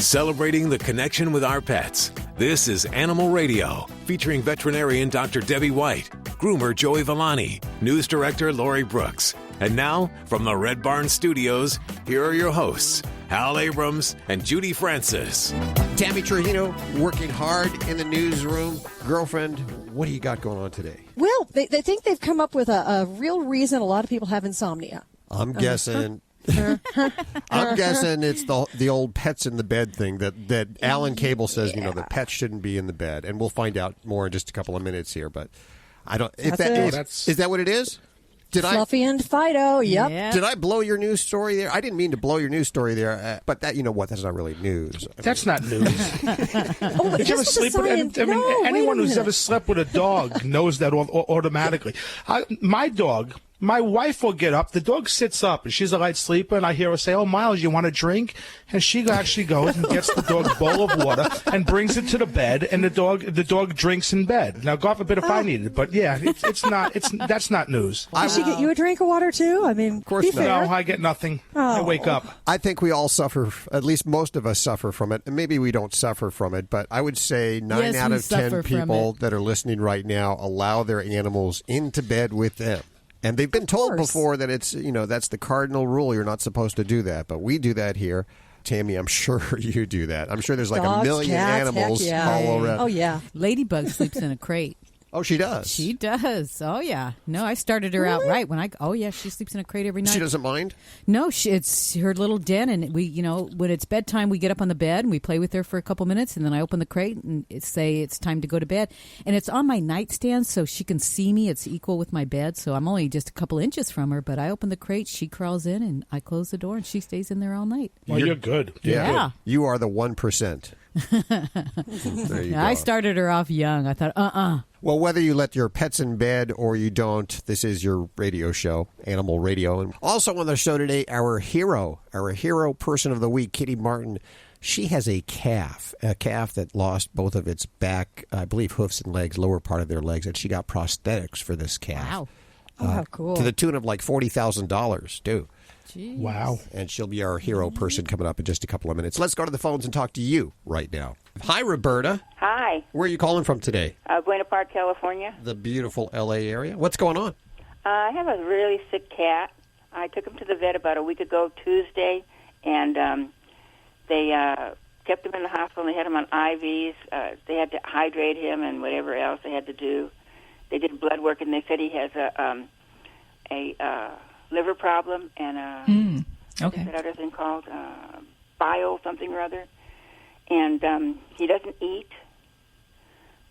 Celebrating the connection with our pets. This is Animal Radio, featuring veterinarian Dr. Debbie White, groomer Joey Villani, news director Lori Brooks. And now, from the Red Barn Studios, here are your hosts, Hal Abrams and Judy Francis. Tammy Trujillo working hard in the newsroom. Girlfriend, what do you got going on today? Well, they think they've come up with a real reason a lot of people have insomnia. I'm guessing... I'm guessing it's the old pets in the bed thing that Alan Cable says, the pets shouldn't be in the bed. And we'll find out more in just a couple of minutes here. But I don't... Is that what it is? Fluffy and Fido, yep. Yeah. Did I blow your news story there? I didn't mean to blow your news story there, but that, you know what, that's not really news. That's not news. Did you ever sleep with anyone who's ever slept with a dog knows that automatically. My wife will get up. The dog sits up, and she's a light sleeper, and I hear her say, "Oh, Miles, you want a drink?" And she actually goes and gets the dog a bowl of water and brings it to the bed, and the dog drinks in bed. Now, God forbid if I need it, but yeah, that's not news. Did she get you a drink of water too? I mean, of course not. No, I get nothing. I wake up. I think we all suffer. At least most of us suffer from it, and maybe we don't suffer from it. But I would say 9 out of 10 people that are listening right now allow their animals into bed with them. And they've been told before that it's, that's the cardinal rule. You're not supposed to do that. But we do that here. Tammy, I'm sure you do that. I'm sure there's like dogs, a million cats, animals yeah. all around. Oh, yeah. Ladybug sleeps in a crate. Oh, she does? She does. Oh, yeah. No, I started her out right when she sleeps in a crate every night. She doesn't mind? No, it's her little den, and we, when it's bedtime, we get up on the bed and we play with her for a couple minutes, and then I open the crate and say it's time to go to bed. And it's on my nightstand so she can see me. It's equal with my bed, so I'm only just a couple inches from her, but I open the crate, she crawls in, and I close the door, and she stays in there all night. Well, you're good. Yeah. You are the 1%. There you go. I started her off young. I thought, Well, whether you let your pets in bed or you don't, this is your radio show, Animal Radio. And also on the show today, our hero person of the week, Kitty Martin. She has a calf that lost both of its back, I believe, hoofs and legs, lower part of their legs, and she got prosthetics for this calf. wow. How cool. To the tune of like $40,000, too. Jeez. Wow. And she'll be our hero person coming up in just a couple of minutes. Let's go to the phones and talk to you right now. Hi, Roberta. Hi. Where are you calling from today? Buena Park, California. The beautiful L.A. area. What's going on? I have a really sick cat. I took him to the vet about a week ago, Tuesday, and they kept him in the hospital, and they had him on IVs. They had to hydrate him and whatever else they had to do. They did blood work, and they said he has a liver problem and what's that other thing called? Bile something or other. And he doesn't eat.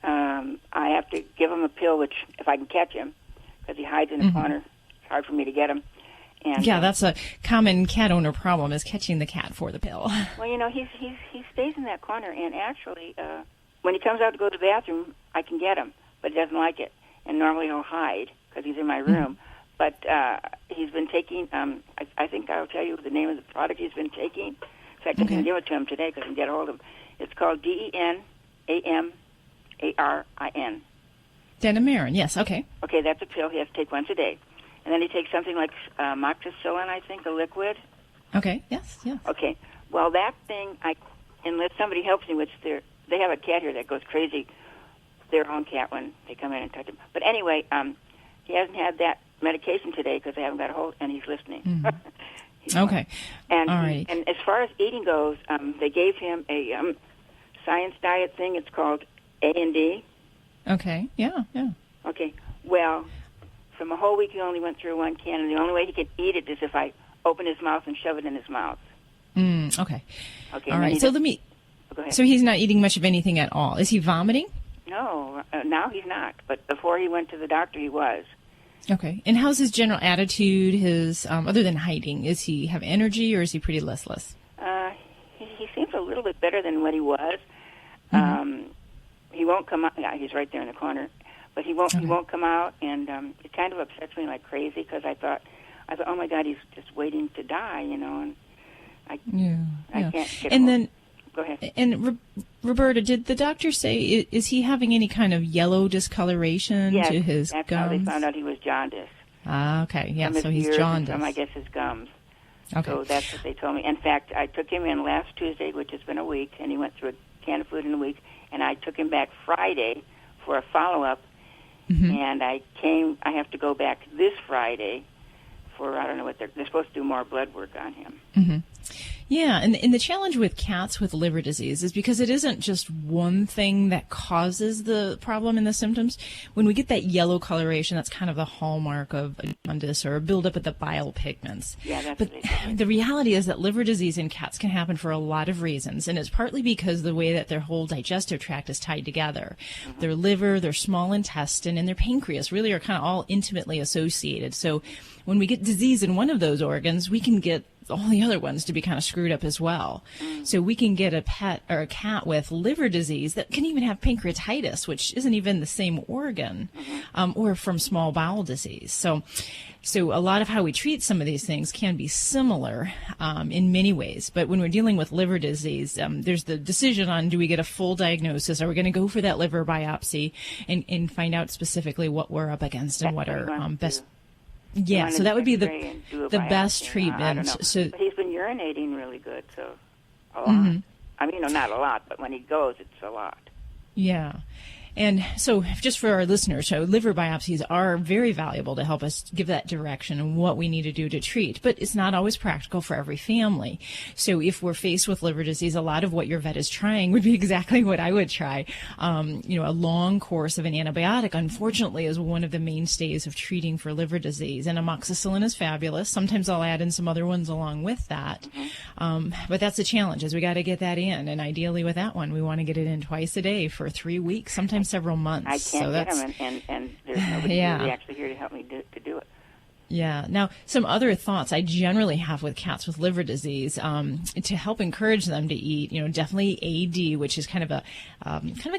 I have to give him a pill, which, if I can catch him, because he hides in a corner, it's hard for me to get him. And, yeah, that's a common cat owner problem, is catching the cat for the pill. Well, he stays in that corner, and actually, when he comes out to go to the bathroom, I can get him, but he doesn't like it. And normally he'll hide because he's in my room. But he's been taking, I think I'll tell you the name of the product he's been taking. In fact, I can give it to him today because I can get a hold of him. It's called Denamarin. Denamarin, yes, okay. Okay, that's a pill. He has to take once a day. And then he takes something like amoxicillin, I think, a liquid. Okay, yes. Okay, well, that thing, unless somebody helps me, which they have a cat here that goes crazy, their own cat, when they come in and touch him. But anyway, he hasn't had that medication today because they haven't got a hold, and he's listening. Okay. And all right. And as far as eating goes, they gave him a science diet thing. It's called A&D. Okay. Yeah. Okay. Well, from a whole week, he only went through one can, and the only way he could eat it is if I open his mouth and shove it in his mouth. Okay. Okay. All right. So Go ahead. So he's not eating much of anything at all. Is he vomiting? No, now he's not. But before he went to the doctor, he was. Okay. And how's his general attitude, his other than hiding? Is he have energy, or is he pretty listless? He seems a little bit better than what he was. He won't come out. Yeah, he's right there in the corner. But he won't. Okay. He won't come out, and it kind of upsets me like crazy because I thought, oh my God, he's just waiting to die, and I can't get and home. Then, go ahead. And Roberta, did the doctor say, is he having any kind of yellow discoloration to his that's gums? How they found out he was jaundice. Ah, okay, yeah, From so his he's ears jaundiced. and from, I guess, his gums. Okay. So that's what they told me. In fact, I took him in last Tuesday, which has been a week, and he went through a can of food in a week, and I took him back Friday for a follow-up, and I have to go back this Friday for, I don't know what they're supposed to do more blood work on him. Yeah, and the challenge with cats with liver disease is because it isn't just one thing that causes the problem and the symptoms. When we get that yellow coloration, that's kind of the hallmark of a jaundice or a buildup of the bile pigments. Yeah, that's but the reality is that liver disease in cats can happen for a lot of reasons, and it's partly because the way that their whole digestive tract is tied together. Their liver, their small intestine, and their pancreas really are kind of all intimately associated. So when we get disease in one of those organs, we can get all the other ones to be kind of screwed up as well. So we can get a pet or a cat with liver disease that can even have pancreatitis, which isn't even the same organ, or from small bowel disease. So a lot of how we treat some of these things can be similar in many ways. But when we're dealing with liver disease, there's the decision on, do we get a full diagnosis? Are we going to go for that liver biopsy and find out specifically what we're up against and what are best? Yeah, so that would be the best treatment. So, but he's been urinating really good, so a lot. I mean, not a lot, but when he goes, it's a lot. Yeah. And so just for our listeners, so liver biopsies are very valuable to help us give that direction and what we need to do to treat, but it's not always practical for every family. So if we're faced with liver disease, a lot of what your vet is trying would be exactly what I would try. A long course of an antibiotic, unfortunately, is one of the mainstays of treating for liver disease. And amoxicillin is fabulous. Sometimes I'll add in some other ones along with that. But that's the challenge, is we got to get that in. And ideally with that one, we want to get it in twice a day for 3 weeks, sometimes several months. I can't get them, and there's nobody really actually here to help me to do it. Yeah. Now, some other thoughts I generally have with cats with liver disease to help encourage them to eat, definitely AD, which is kind of a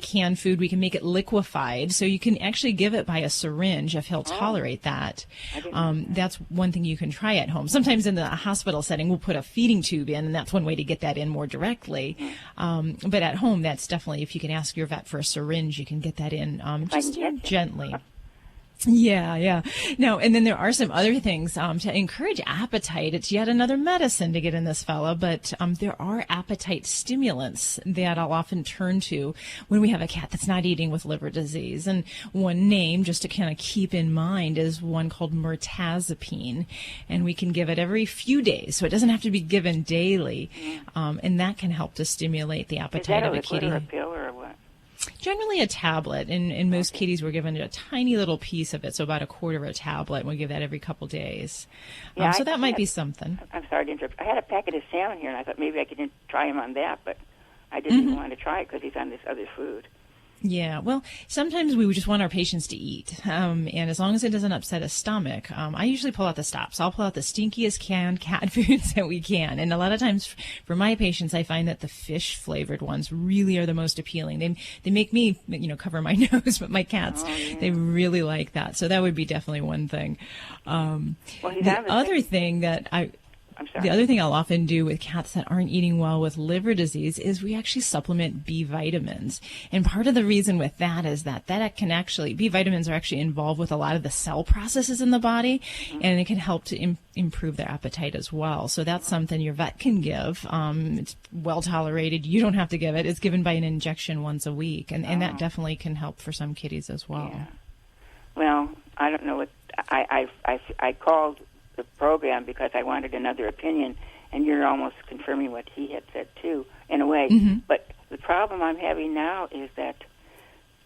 canned food. We can make it liquefied, so you can actually give it by a syringe if he'll tolerate that. That's one thing you can try at home. Sometimes in the hospital setting, we'll put a feeding tube in, and that's one way to get that in more directly. But at home, that's definitely, if you can ask your vet for a syringe, you can get that in just gently. Yeah. No, and then there are some other things to encourage appetite. It's yet another medicine to get in this fella, but there are appetite stimulants that I'll often turn to when we have a cat that's not eating with liver disease. And one name, just to kind of keep in mind, is one called mirtazapine, and we can give it every few days, so it doesn't have to be given daily, and that can help to stimulate the appetite of a kitty. Is that a liquid or a pill or what? Generally a tablet. In most kitties, we're given a tiny little piece of it, so about a quarter of a tablet, and we give that every couple days. So that might be something. I'm sorry to interrupt. I had a packet of salmon here, and I thought maybe I could try him on that, but I didn't want to try it because he's on this other food. Yeah, well, sometimes we just want our patients to eat, and as long as it doesn't upset his stomach, I usually pull out the stops. I'll pull out the stinkiest canned cat foods that we can, and a lot of times for my patients, I find that the fish-flavored ones really are the most appealing. They make me, cover my nose, but my cats, they really like that. So that would be definitely one thing. The other thing that The other thing I'll often do with cats that aren't eating well with liver disease is we actually supplement B vitamins. And part of the reason with that is that can actually, B vitamins are actually involved with a lot of the cell processes in the body, and it can help to improve their appetite as well. So that's something your vet can give. It's well tolerated. You don't have to give it. It's given by an injection once a week, and that definitely can help for some kitties as well. Yeah. Well, I don't know what, I called the program because I wanted another opinion, and you're almost confirming what he had said too, in a way. But the problem I'm having now is that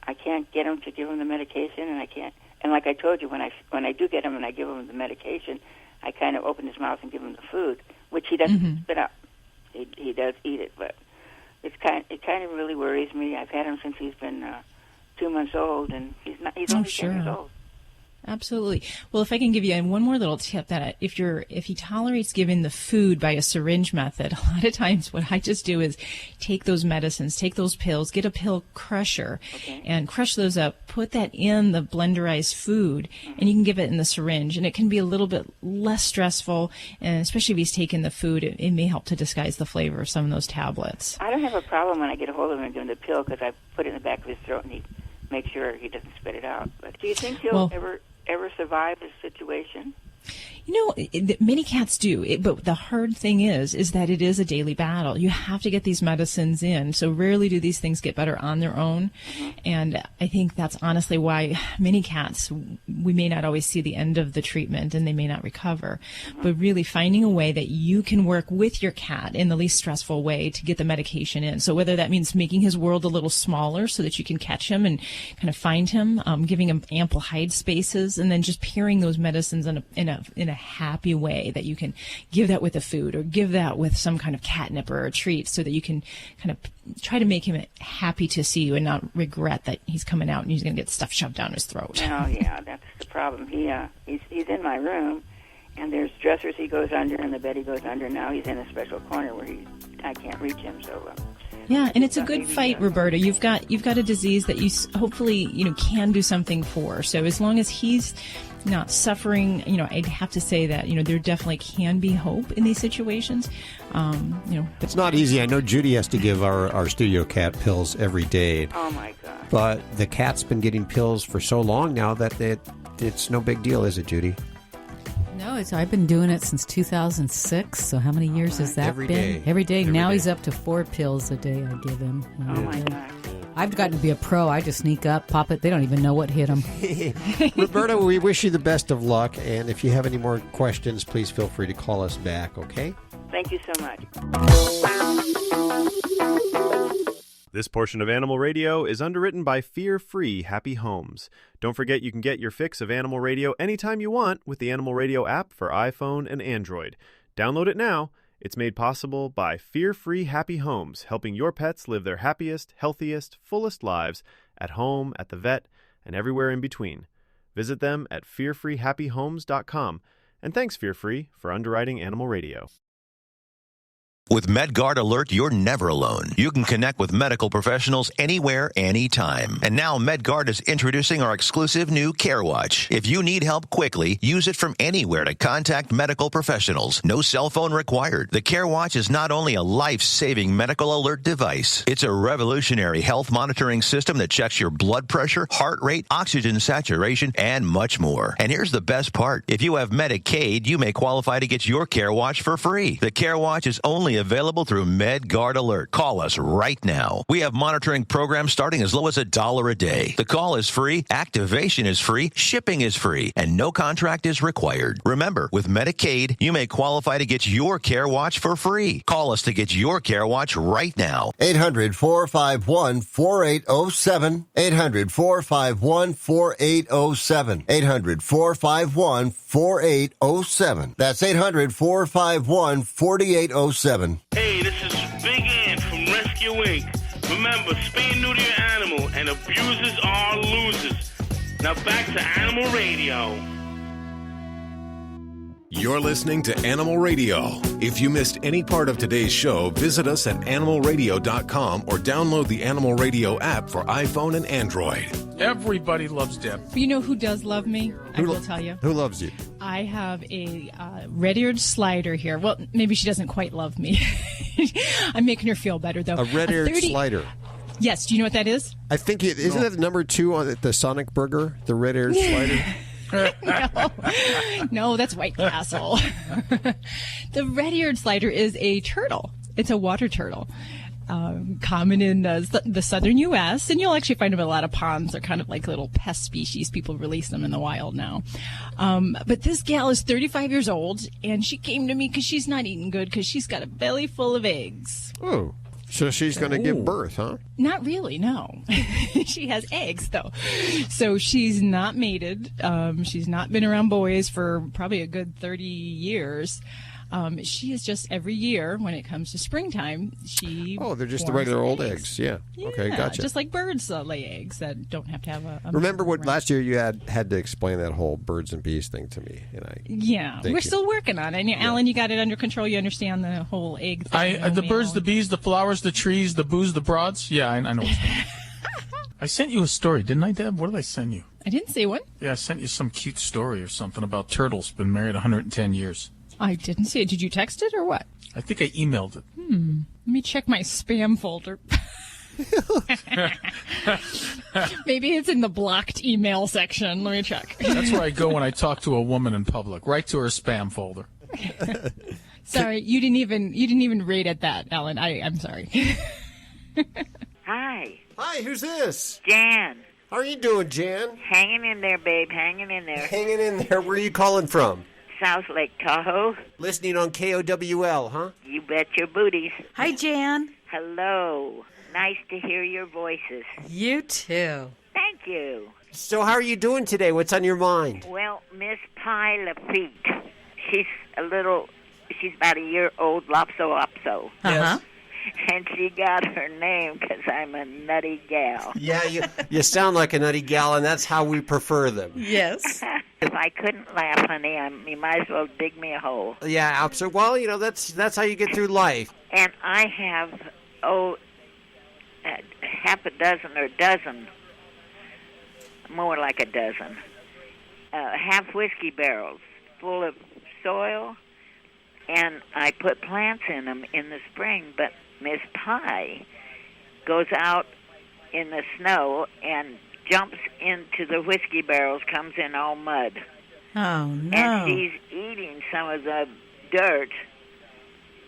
I can't get him to give him the medication, and I can't. And like I told you, when I do get him and I give him the medication, I kind of open his mouth and give him the food, which he doesn't spit out. He does eat it, but it kind of really worries me. I've had him since he's been 2 months old, and he's only 10 years old. Absolutely. Well, if I can give you one more little tip, that if he tolerates giving the food by a syringe method, a lot of times what I just do is take those medicines, take those pills, get a pill crusher, and crush those up, put that in the blenderized food, and you can give it in the syringe, and it can be a little bit less stressful, and especially if he's taking the food, it may help to disguise the flavor of some of those tablets. I don't have a problem when I get a hold of him and give him the pill, because I put it in the back of his throat and he makes sure he doesn't spit it out. But do you think he'll ever survive this situation? Many cats do, but the hard thing is that it is a daily battle. You have to get these medicines in, so rarely do these things get better on their own. And I think that's honestly why many cats, we may not always see the end of the treatment and they may not recover. But really finding a way that you can work with your cat in the least stressful way to get the medication in. So whether that means making his world a little smaller so that you can catch him and kind of find him, giving him ample hide spaces, and then just pairing those medicines in a happy way that you can give that with the food or give that with some kind of catnip or a treat so that you can kind of try to make him happy to see you and not regret that he's coming out and he's going to get stuff shoved down his throat. Oh, yeah, that's the problem. He's in my room, and there's dressers he goes under and the bed he goes under. Now he's in a special corner where I can't reach him, so... Yeah, and it's a good fight, Roberta. You've got a disease that you hopefully can do something for. So as long as he's not suffering, I'd have to say that there definitely can be hope in these situations. It's not easy. I know Judy has to give our studio cat pills every day. Oh my God! But the cat's been getting pills for so long now that it's no big deal, is it, Judy? No, I've been doing it since 2006. So how many years has that been? Every day. Now he's up to 4 pills a day I give him. Oh my God. I've gotten to be a pro. I just sneak up, pop it. They don't even know what hit them. Roberta, we wish you the best of luck. And if you have any more questions, please feel free to call us back, okay? Thank you so much. This portion of Animal Radio is underwritten by Fear-Free Happy Homes. Don't forget you can get your fix of Animal Radio anytime you want with the Animal Radio app for iPhone and Android. Download it now. It's made possible by Fear-Free Happy Homes, helping your pets live their happiest, healthiest, fullest lives at home, at the vet, and everywhere in between. Visit them at fearfreehappyhomes.com. And thanks, Fear-Free, for underwriting Animal Radio. With MedGuard Alert, you're never alone. You can connect with medical professionals anywhere, anytime. And now MedGuard is introducing our exclusive new Care Watch. If you need help quickly, use it from anywhere to contact medical professionals. No cell phone required. The Care Watch is not only a life-saving medical alert device, it's a revolutionary health monitoring system that checks your blood pressure, heart rate, oxygen saturation, and much more. And here's the best part. If you have Medicaid, you may qualify to get your Care Watch for free. The Care Watch is only available through MedGuard Alert. Call us right now. We have monitoring programs starting as low as $1 a day. The call is free, activation is free, shipping is free, and no contract is required. Remember, with Medicaid, you may qualify to get your Care Watch for free. Call us to get your Care Watch right now. 800-451-4807. 800-451-4807. 800-451-4807. That's 800-451-4807. Hey, this is Big Ant from Rescue Inc. Remember, spay and neuter your animal, and abusers are losers. Now back to Animal Radio. You're listening to Animal Radio. If you missed any part of today's show, visit us at animalradio.com or download the Animal Radio app for iPhone and Android. Everybody loves Deb. You know who does love me? I will tell you. Who loves you? I have a red-eared slider here. Well, maybe she doesn't quite love me. I'm making her feel beher, though. A red-eared slider. Yes. Do you know what that is? I think isn't that number 2 on the Sonic Burger, the red-eared slider? No, that's White Castle. The red-eared slider is a turtle. It's a water turtle. Common in the southern U.S., and you'll actually find them in a lot of ponds. They're kind of like little pest species. People release them in the wild now. But this gal is 35 years old, and she came to me because she's not eating good because she's got a belly full of eggs. Oh. So she's going to give birth, huh? Not really, no. She has eggs, though. So she's not mated. She's not been around boys for probably a good 30 years. She is just every year when it comes to springtime, she they're just the regular old eggs. Yeah. Okay, gotcha. Just like birds lay eggs that don't have to have a Remember what last year you had to explain that whole birds and bees thing to me, and we're still working on it. And Alan, you got it under control. You understand the whole egg thing. The birds, the bees, the flowers, the trees, the booze, the broads. Yeah, I know what's going on. I sent you a story, didn't I, Deb? What did I send you? I didn't see one. Yeah, I sent you some cute story or something about turtles. Been married 110 years. I didn't see it. Did you text it or what? I think I emailed it. Let me check my spam folder. Maybe it's in the blocked email section. Let me check. That's where I go when I talk to a woman in public, right to her spam folder. Sorry, you didn't even rate at that, Ellen. I'm sorry. Hi. Hi, who's this? Jan. How are you doing, Jan? Hanging in there, babe. Hanging in there. Hanging in there. Where are you calling from? South Lake Tahoe. Listening on KOWL, huh? You bet your booties. Hi, Jan. Hello. Nice to hear your voices. You too. Thank you. So how are you doing today? What's on your mind? Well, Miss Pie Lafitte, she's about a year old, lopso. Uh-huh. And she got her name because I'm a nutty gal. Yeah, you sound like a nutty gal, and that's how we prefer them. Yes. If I couldn't laugh, honey, you might as well dig me a hole. Yeah, absolutely. Well, that's how you get through life. And I have, half a dozen or dozen, more like a dozen, half whiskey barrels full of soil, and I put plants in them in the spring, but Miss Pie goes out in the snow and jumps into the whiskey barrels, comes in all mud. Oh, no. And she's eating some of the dirt.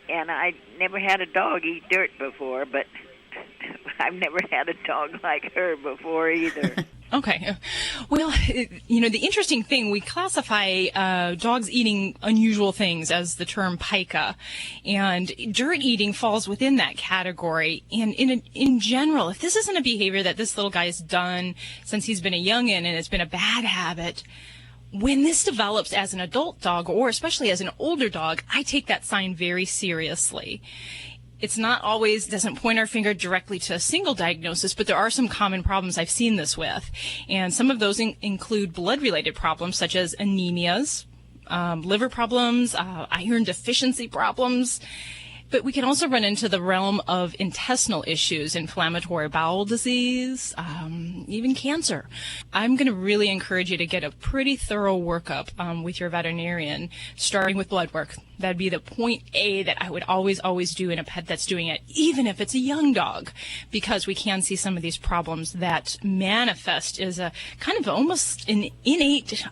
And I never had a dog eat dirt before, but I've never had a dog like her before either. Okay. Well, the interesting thing, we classify dogs eating unusual things as the term pica, and dirt eating falls within that category. And in general, if this isn't a behavior that this little guy has done since he's been a youngin' and it's been a bad habit, when this develops as an adult dog, or especially as an older dog, I take that sign very seriously. It's not always, doesn't point our finger directly to a single diagnosis, but there are some common problems I've seen this with. And some of those include blood-related problems such as anemias, liver problems, iron deficiency problems. But we can also run into the realm of intestinal issues, inflammatory bowel disease, even cancer. I'm going to really encourage you to get a pretty thorough workup with your veterinarian, starting with blood work. That'd be the point A that I would always do in a pet that's doing it, even if it's a young dog, because we can see some of these problems that manifest as a kind of almost an innate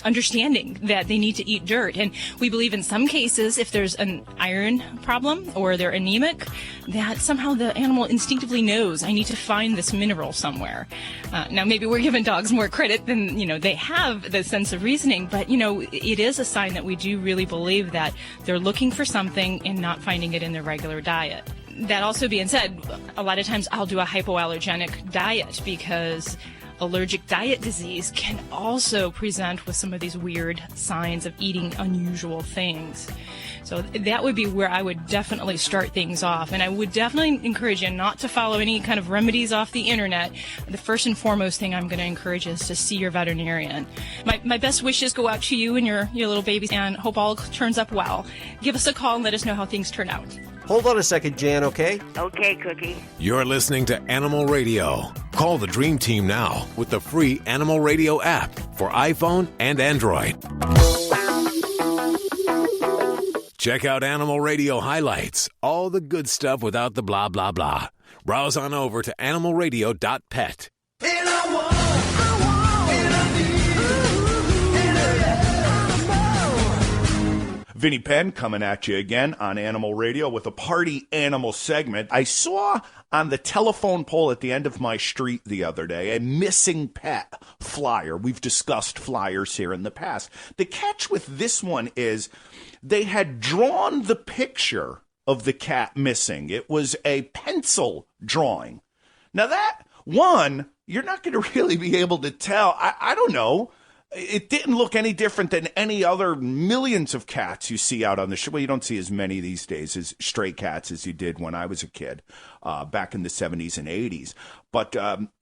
understanding that they need to eat dirt. And we believe in some cases, if there's an iron problem or they're anemic, that somehow the animal instinctively knows, I need to find this mineral somewhere. Now, maybe we're giving dogs more credit than, they have the sense of reasoning, but, it is a sign that we do really believe that they're looking for something and not finding it in their regular diet. That also being said, a lot of times I'll do a hypoallergenic diet because allergic diet disease can also present with some of these weird signs of eating unusual things. So that would be where I would definitely start things off. And I would definitely encourage you not to follow any kind of remedies off the internet. The first and foremost thing I'm going to encourage is to see your veterinarian. My best wishes go out to you and your little baby, and hope all turns up well. Give us a call and let us know how things turn out. Hold on a second, Jan, okay? Okay, Cookie. You're listening to Animal Radio. Call the Dream Team now with the free Animal Radio app for iPhone and Android. Check out Animal Radio highlights, all the good stuff without the blah, blah, blah. Browse on over to animalradio.pet. Vinny Penn coming at you again on Animal Radio with a party animal segment. I saw on the telephone pole at the end of my street the other day a missing pet flyer. We've discussed flyers here in the past. The catch with this one is they had drawn the picture of the cat missing. It was a pencil drawing. Now that one, you're not going to really be able to tell. I don't know. It didn't look any different than any other millions of cats you see out on the street. Well, you don't see as many these days as stray cats as you did when I was a kid back in the 70s and 80s. But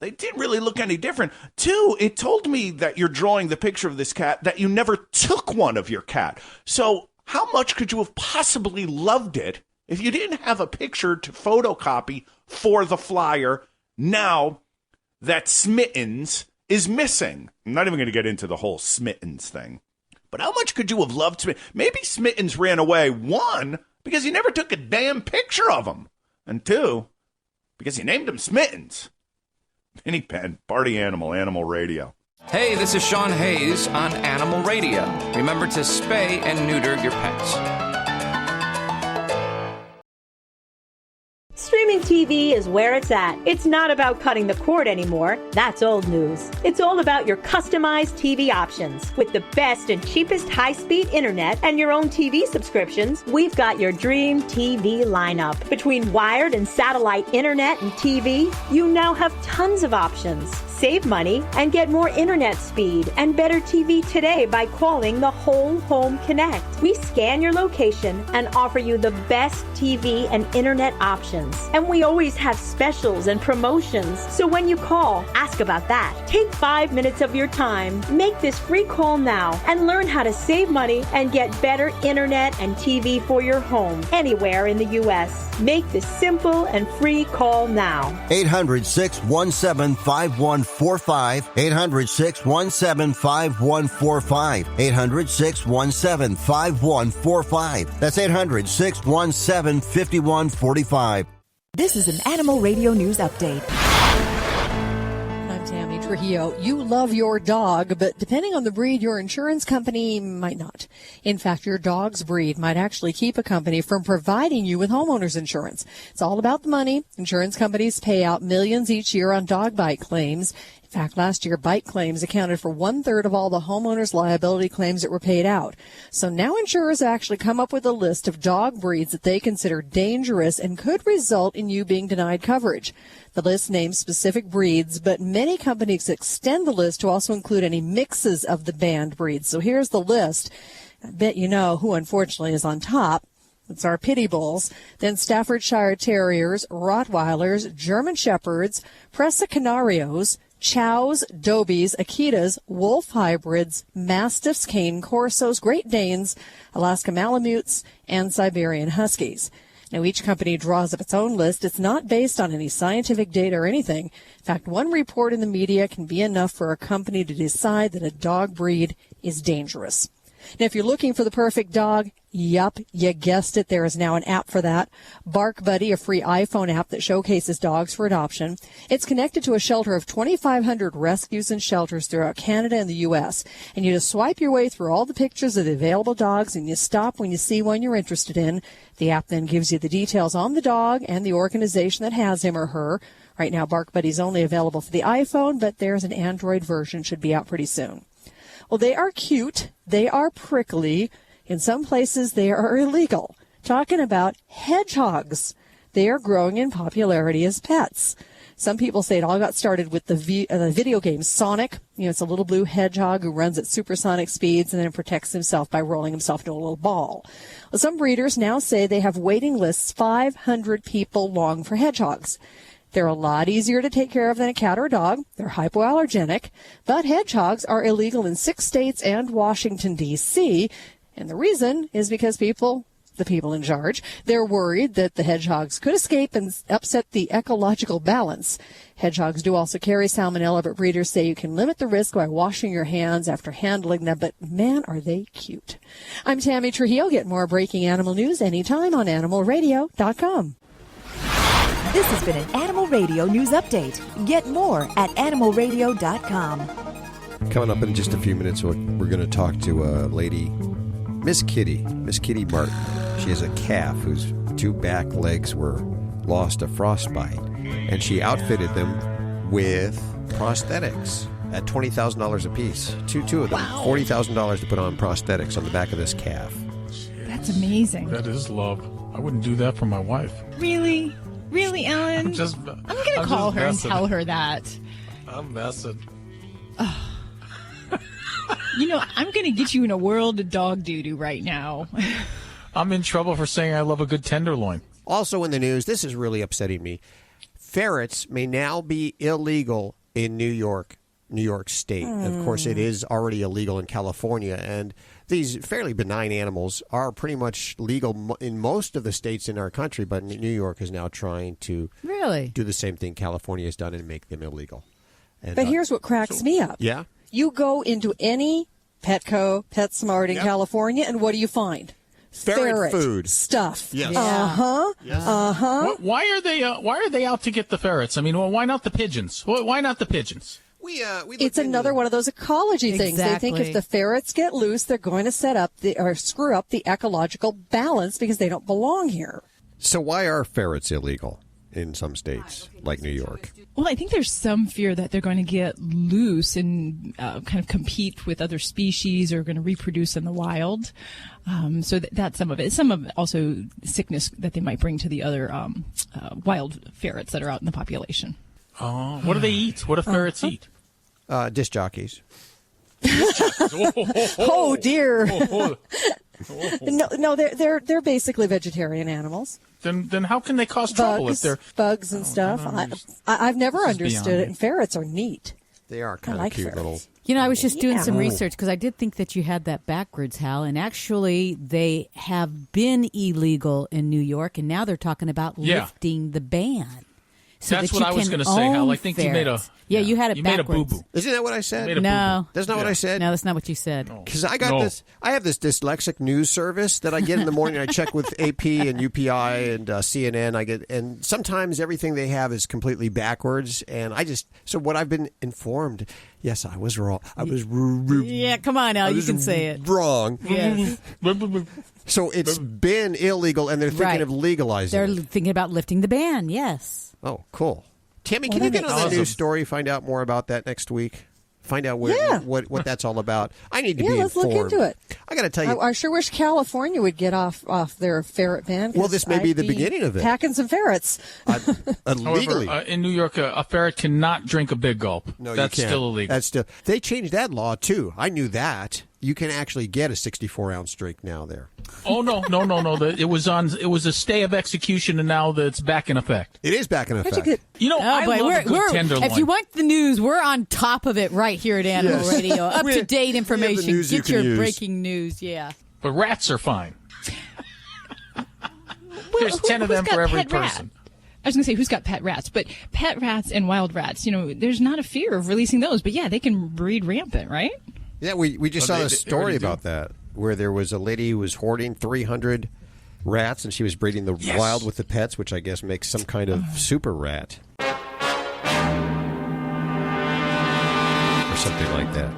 they didn't really look any different. Two, it told me that you're drawing the picture of this cat, that you never took one of your cat. So how much could you have possibly loved it if you didn't have a picture to photocopy for the flyer now that Smittens is missing? I'm not even going to get into the whole Smittens thing. But how much could you have loved Smittens? Maybe Smittens ran away, one, because you never took a damn picture of him. And two, because you named him Smittens. Vinny Penn, Party Animal, Animal Radio. Hey, this is Sean Hayes on Animal Radio. Remember to spay and neuter your pets. Streaming TV is where it's at. It's not about cutting the cord anymore. That's old news. It's all about your customized TV options. With the best and cheapest high-speed internet and your own TV subscriptions, we've got your dream TV lineup. Between wired and satellite internet and TV, you now have tons of options. Save money and get more internet speed and better TV today by calling the Whole Home Connect. We scan your location and offer you the best TV and internet options. And we always have specials and promotions. So when you call, ask about that. Take 5 minutes of your time. Make this free call now and learn how to save money and get better internet and TV for your home anywhere in the U.S. Make this simple and free call now. 800-617-5145. 800-617-5145. 800-617-5145. That's 800-617-5145. This is an Animal Radio News Update. I'm Tammy Trujillo. You love your dog, but depending on the breed, your insurance company might not. In fact, your dog's breed might actually keep a company from providing you with homeowners insurance. It's all about the money. Insurance companies pay out millions each year on dog bite claims. In fact, last year, bite claims accounted for 1/3 of all the homeowners' liability claims that were paid out. So now insurers actually come up with a list of dog breeds that they consider dangerous and could result in you being denied coverage. The list names specific breeds, but many companies extend the list to also include any mixes of the banned breeds. So here's the list. I bet you know who, unfortunately, is on top. It's our pity bulls, then Staffordshire Terriers, Rottweilers, German Shepherds, Presa Canarios, Chows, Dobies, Akitas, Wolf Hybrids, Mastiffs, Cane Corsos, Great Danes, Alaska Malamutes, and Siberian Huskies. Now, each company draws up its own list. It's not based on any scientific data or anything. In fact, one report in the media can be enough for a company to decide that a dog breed is dangerous. Now, if you're looking for the perfect dog, yup, you guessed it, there is now an app for that. Bark Buddy, a free iPhone app that showcases dogs for adoption. It's connected to a shelter of 2,500 rescues and shelters throughout Canada and the U.S. And you just swipe your way through all the pictures of the available dogs, and you stop when you see one you're interested in. The app then gives you the details on the dog and the organization that has him or her. Right now, Bark Buddy's only available for the iPhone, but there's an Android version, should be out pretty soon. Well, they are cute. They are prickly. In some places, they are illegal. Talking about hedgehogs. They are growing in popularity as pets. Some people say it all got started with the video game Sonic. You know, it's a little blue hedgehog who runs at supersonic speeds and then protects himself by rolling himself into a little ball. Well, some breeders now say they have waiting lists 500 people long for hedgehogs. They're a lot easier to take care of than a cat or a dog. They're hypoallergenic. But hedgehogs are illegal in 6 states and Washington, D.C., and the reason is because the people in charge, they're worried that the hedgehogs could escape and upset the ecological balance. Hedgehogs do also carry salmonella, but breeders say you can limit the risk by washing your hands after handling them, but man, are they cute. I'm Tammy Trujillo. Get more breaking animal news anytime on animalradio.com. This has been an Animal Radio News Update. Get more at animalradio.com. Coming up in just a few minutes, we're going to talk to a lady, Miss Kitty Martin. She has a calf whose 2 back legs were lost to frostbite, and she outfitted them with prosthetics at $20,000 a piece. Two of them, wow. $40,000 to put on prosthetics on the back of this calf. That's amazing. That is love. I wouldn't do that for my wife. Really? Really, Ellen? I'm going to call her and tell her that. I'm messing. You know, I'm going to get you in a world of dog doo-doo right now. I'm in trouble for saying I love a good tenderloin. Also in the news, this is really upsetting me. Ferrets may now be illegal in New York State. Of course, it is already illegal in California, and these fairly benign animals are pretty much legal in most of the states in our country, but New York is now trying to do the same thing California has done and make them illegal. And, but here's what cracks me up. Yeah? You go into any Petco, PetSmart in California, and what do you find? Ferret food stuff. Yes. Why are they out to get the ferrets? I mean, well, why not the pigeons? Why not the pigeons? It's another one of those ecology things. They think if the ferrets get loose, they're going to screw up the ecological balance because they don't belong here. So why are ferrets illegal in some states, like New York? Well, I think there's some fear that they're going to get loose and kind of compete with other species or going to reproduce in the wild. So that's some of it. Some of it also sickness that they might bring to the other wild ferrets that are out in the population. Oh, what do they eat? What do ferrets eat? Disc jockeys. Oh dear. No, they're basically vegetarian animals. Then how can they cause trouble if they're bugs and stuff? I've never understood it. And ferrets are neat. They are kind of cute little. You know, I was just doing some research because I did think that you had that backwards, Hal. And actually, they have been illegal in New York, and now they're talking about lifting the ban. So that's that what I was going to say, Hal. I think you made a you had it you backwards. made a boo-boo. Isn't that what I said? No. That's not what I said? No, that's not what you said. Because I have this dyslexic news service that I get in the morning. I check with AP and UPI and CNN. And sometimes everything they have is completely backwards. And so what I've been informed, yes, I was wrong. I was yeah, come on now, you can say it. Wrong. Yes. So it's been illegal, and they're thinking of legalizing They're it. thinking about lifting the ban, yes. Oh, cool. Tammy, can you get on that news story, find out more about that next week? Find out what that's all about. I need to be let's informed. look into it. I got to tell you. I sure wish California would get off their ferret ban. Well, this may be the beginning of it. Packing some ferrets. Legally. However, in New York, a ferret cannot drink a big gulp. No, that's you can't. still illegal. They changed that law, too. I knew that. You can actually get a 64-ounce drink now there. Oh, no. It was a stay of execution, and now it's back in effect. It is back in effect. You know, I love a good tenderloin. If you want the news, we're on top of it right here at Animal Radio. Up-to-date information. Get your breaking news, But rats are fine. There's 10 of them for every person. I was going to say, who's got pet rats? But pet rats and wild rats, there's not a fear of releasing those. But, they can breed rampant, right? Yeah, we just saw a story about that, where there was a lady who was hoarding 300 rats, and she was breeding the wild with the pets, which I guess makes some kind of super rat. Or something like that.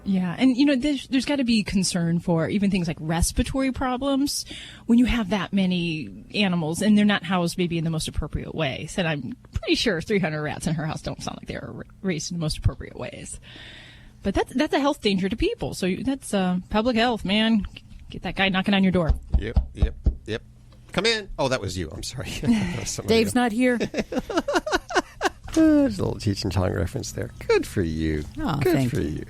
Yeah, and there's got to be concern for even things like respiratory problems when you have that many animals and they're not housed maybe in the most appropriate way. So I'm pretty sure 300 rats in her house don't sound like they're raised in the most appropriate ways. But that's a health danger to people. So that's public health, man. Get that guy knocking on your door. Yep. Come in. Oh, that was you. I'm sorry. Dave's not here. There's a little Cheech and Chong reference there. Good for you. Oh, Good for you.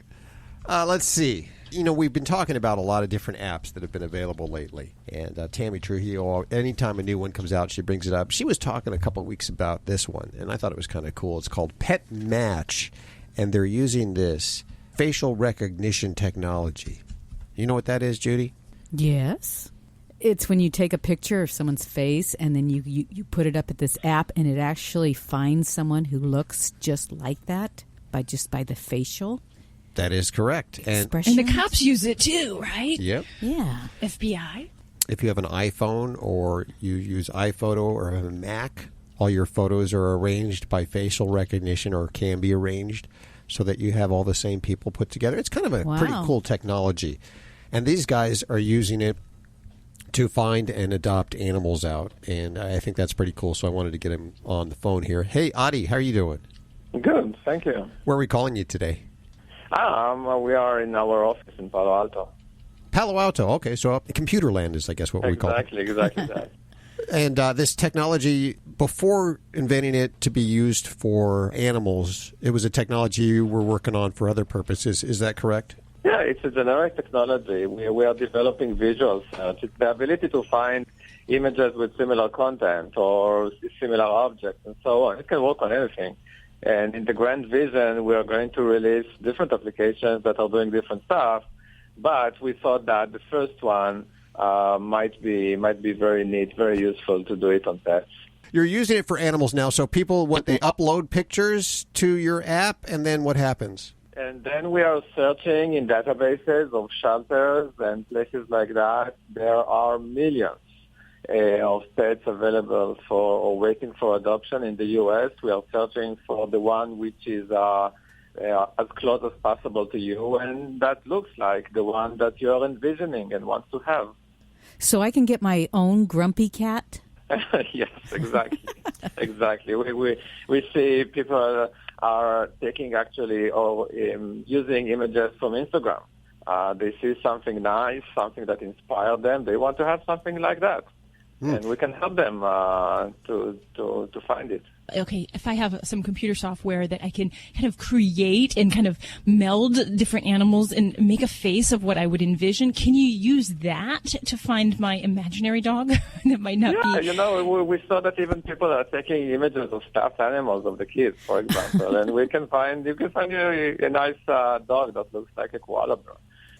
Let's see. We've been talking about a lot of different apps that have been available lately. And Tammy Trujillo, anytime a new one comes out, she brings it up. She was talking a couple of weeks about this one, and I thought it was kind of cool. It's called Pet Match, and they're using this facial recognition technology. You know what that is, Judy? Yes. It's when you take a picture of someone's face and then you put it up at this app and it actually finds someone who looks just like that by the facial. That is correct. And the cops use it too, right? Yep. Yeah. FBI. If you have an iPhone or you use iPhoto or have a Mac, all your photos are arranged by facial recognition or can be arranged so that you have all the same people put together. It's kind of a pretty cool technology. And these guys are using it to find and adopt animals out. And I think that's pretty cool. So I wanted to get him on the phone here. Hey, Adi, how are you doing? Good, thank you. Where are we calling you today? We are in our office in Palo Alto. Palo Alto, okay. So computer land is, I guess, what we call it. Exactly that. And this technology, before inventing it to be used for animals, it was a technology you were working on for other purposes. Is that correct? Yeah, it's a generic technology. We are developing visuals, the ability to find images with similar content or similar objects and so on. It can work on anything. And in the grand vision, we are going to release different applications that are doing different stuff. But we thought that the first one might be very neat, very useful to do it on pets. You're using it for animals now, so people, they upload pictures to your app, and then what happens? And then we are searching in databases of shelters and places like that. There are millions of pets available for or waiting for adoption in the U.S. We are searching for the one which is as close as possible to you, and that looks like the one that you are envisioning and want to have. So I can get my own grumpy cat? Yes, exactly. Exactly. We see people are taking actually or using images from Instagram. They see something nice, something that inspired them. They want to have something like that. And we can help them to find it. Okay, if I have some computer software that I can kind of create and kind of meld different animals and make a face of what I would envision, can you use that to find my imaginary dog? That might not be... Yeah, we saw that even people are taking images of stuffed animals of the kids, for example, and you can find a nice dog that looks like a koala bear.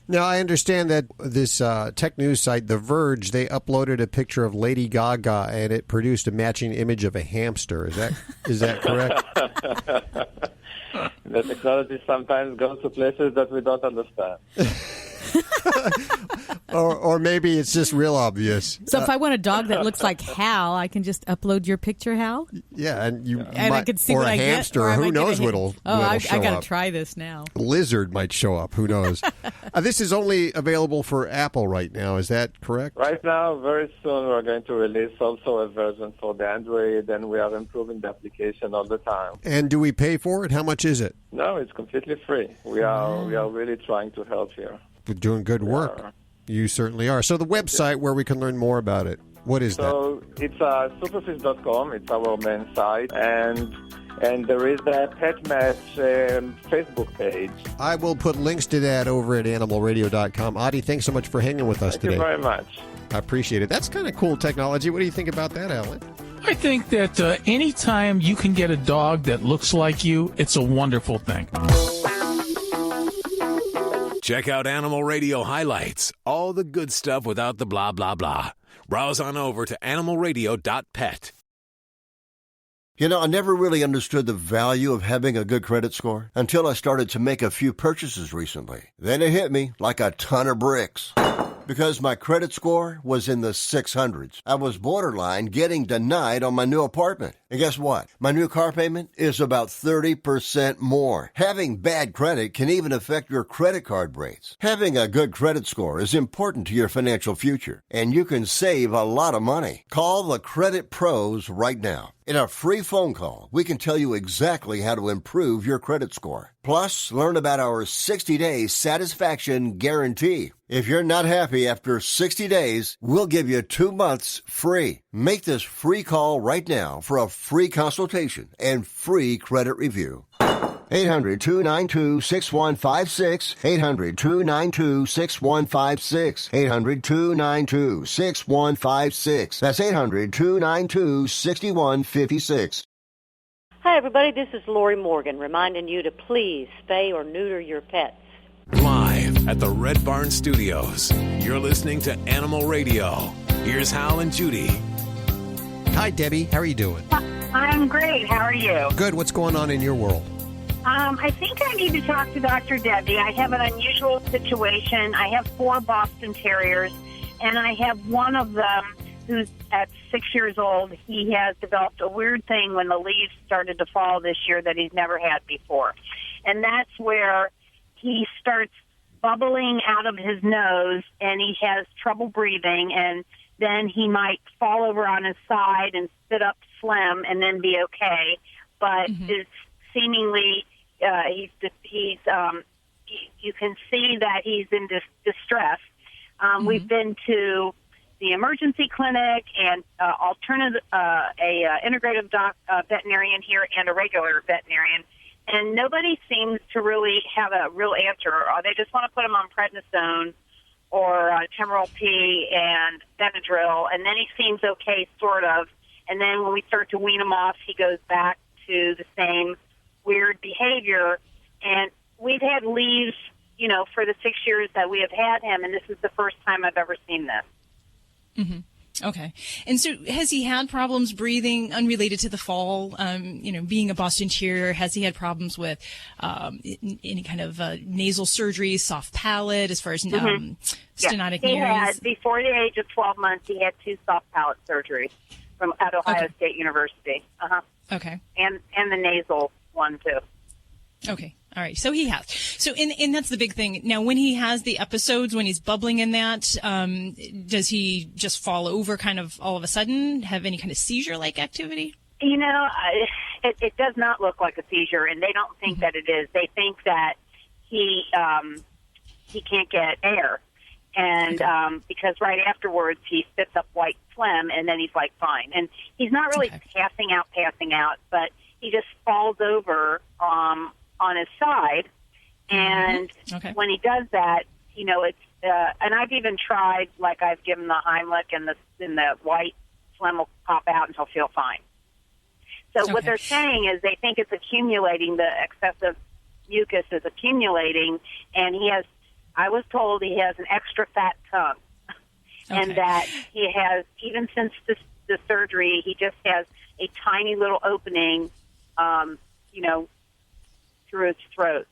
Now, I understand that this tech news site, The Verge, they uploaded a picture of Lady Gaga, and it produced a matching image of a hamster. Is that correct? The technology sometimes goes to places that we don't understand. or maybe it's just real obvious. So if I want a dog that looks like Hal, I can just upload your picture, Hal? Yeah, and I can see or what a I hamster. Get, or who knows what'll show up? I got to try this now. Lizard might show up. Who knows? This is only available for Apple right now. Is that correct? Right now, very soon, we're going to release also a version for the Android, and we are improving the application all the time. And do we pay for it? How much is it? No, it's completely free. We are really trying to help here. We're doing good work. You certainly are. So the website where we can learn more about it, what is that? So it's superfish.com. It's our main site. And there is the Pet Match Facebook page. I will put links to that over at animalradio.com. Adi, thanks so much for hanging with us today. Thank you very much. I appreciate it. That's kind of cool technology. What do you think about that, Alan? I think that anytime you can get a dog that looks like you, it's a wonderful thing. Check out Animal Radio highlights, all the good stuff without the blah, blah, blah. Browse on over to animalradio.pet. You know, I never really understood the value of having a good credit score until I started to make a few purchases recently. Then it hit me like a ton of bricks. Because my credit score was in the 600s. I was borderline getting denied on my new apartment. And guess what? My new car payment is about 30% more. Having bad credit can even affect your credit card rates. Having a good credit score is important to your financial future, and you can save a lot of money. Call the Credit Pros right now. In a free phone call, we can tell you exactly how to improve your credit score. Plus, learn about our 60-day satisfaction guarantee. If you're not happy after 60 days, we'll give you 2 months free. Make this free call right now for a free consultation and free credit review. 800-292-6156. 800-292-6156. 800-292-6156. That's 800-292-6156. Hi, everybody. This is Lori Morgan reminding you to please spay or neuter your pets. Live at the Red Barn Studios, you're listening to Animal Radio. Here's Hal and Judy. Hi, Debbie. How are you doing? I'm great. How are you? Good. What's going on in your world? I think I need to talk to Dr. Debbie. I have an unusual situation. I have 4 Boston Terriers, and I have one of them who's at 6 years old. He has developed a weird thing when the leaves started to fall this year that he's never had before. And that's where he starts bubbling out of his nose, and he has trouble breathing, and then he might fall over on his side and spit up phlegm and then be okay. But it's seemingly you can see that he's in distress. We've been to the emergency clinic and integrative veterinarian here and a regular veterinarian, and nobody seems to really have a real answer. They just want to put him on prednisone or Temerol P and Benadryl, and then he seems okay, sort of. And then when we start to wean him off, he goes back to the same weird behavior. And we've had leaves, for the 6 years that we have had him, and this is the first time I've ever seen this. Okay. And so has he had problems breathing unrelated to the fall? Being a Boston Terrier, has he had problems with any kind of nasal surgery, soft palate, as far as stenotic He nares? had, before the age of 12 months, he had 2 soft palate surgeries at Ohio State University. Okay. And the nasal one, too. Okay. All right. So he has. So, and that's the big thing. Now, when he has the episodes, when he's bubbling in that, does he just fall over kind of all of a sudden, have any kind of seizure-like activity? It does not look like a seizure, and they don't think that it is. They think that he can't get air. And because right afterwards he spits up white phlegm, and then he's like fine. And he's not really passing out, but he just falls over on his side. And when he does that, it's and I've even tried, like I've given the Heimlich, and the white phlegm will pop out and he'll feel fine. So what they're saying is they think it's accumulating, the excessive mucus is accumulating, and I was told he has an extra fat tongue, and that he has, even since the surgery, he just has a tiny little opening, through his throat.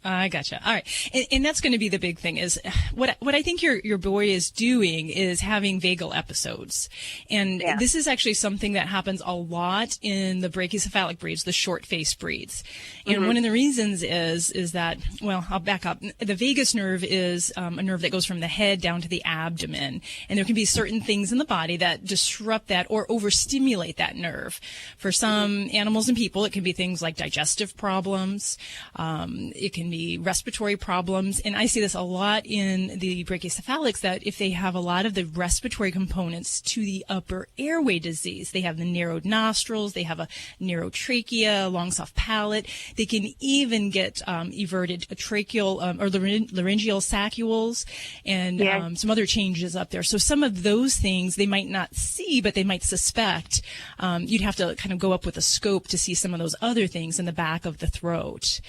I gotcha. All right. And that's going to be the big thing is what I think your boy is doing is having vagal episodes. And this is actually something that happens a lot in the brachycephalic breeds, the short-faced breeds. And one of the reasons is that, well, I'll back up. The vagus nerve is a nerve that goes from the head down to the abdomen. And there can be certain things in the body that disrupt that or overstimulate that nerve. For some animals and people, it can be things like digestive problems. It can be respiratory problems, and I see this a lot in the brachycephalics, that if they have a lot of the respiratory components to the upper airway disease, they have the narrowed nostrils, they have a narrow trachea, a long soft palate, they can even get everted tracheal or laryngeal saccules and some other changes up there. So some of those things they might not see, but they might suspect. You'd have to kind of go up with a scope to see some of those other things in the back of the throat.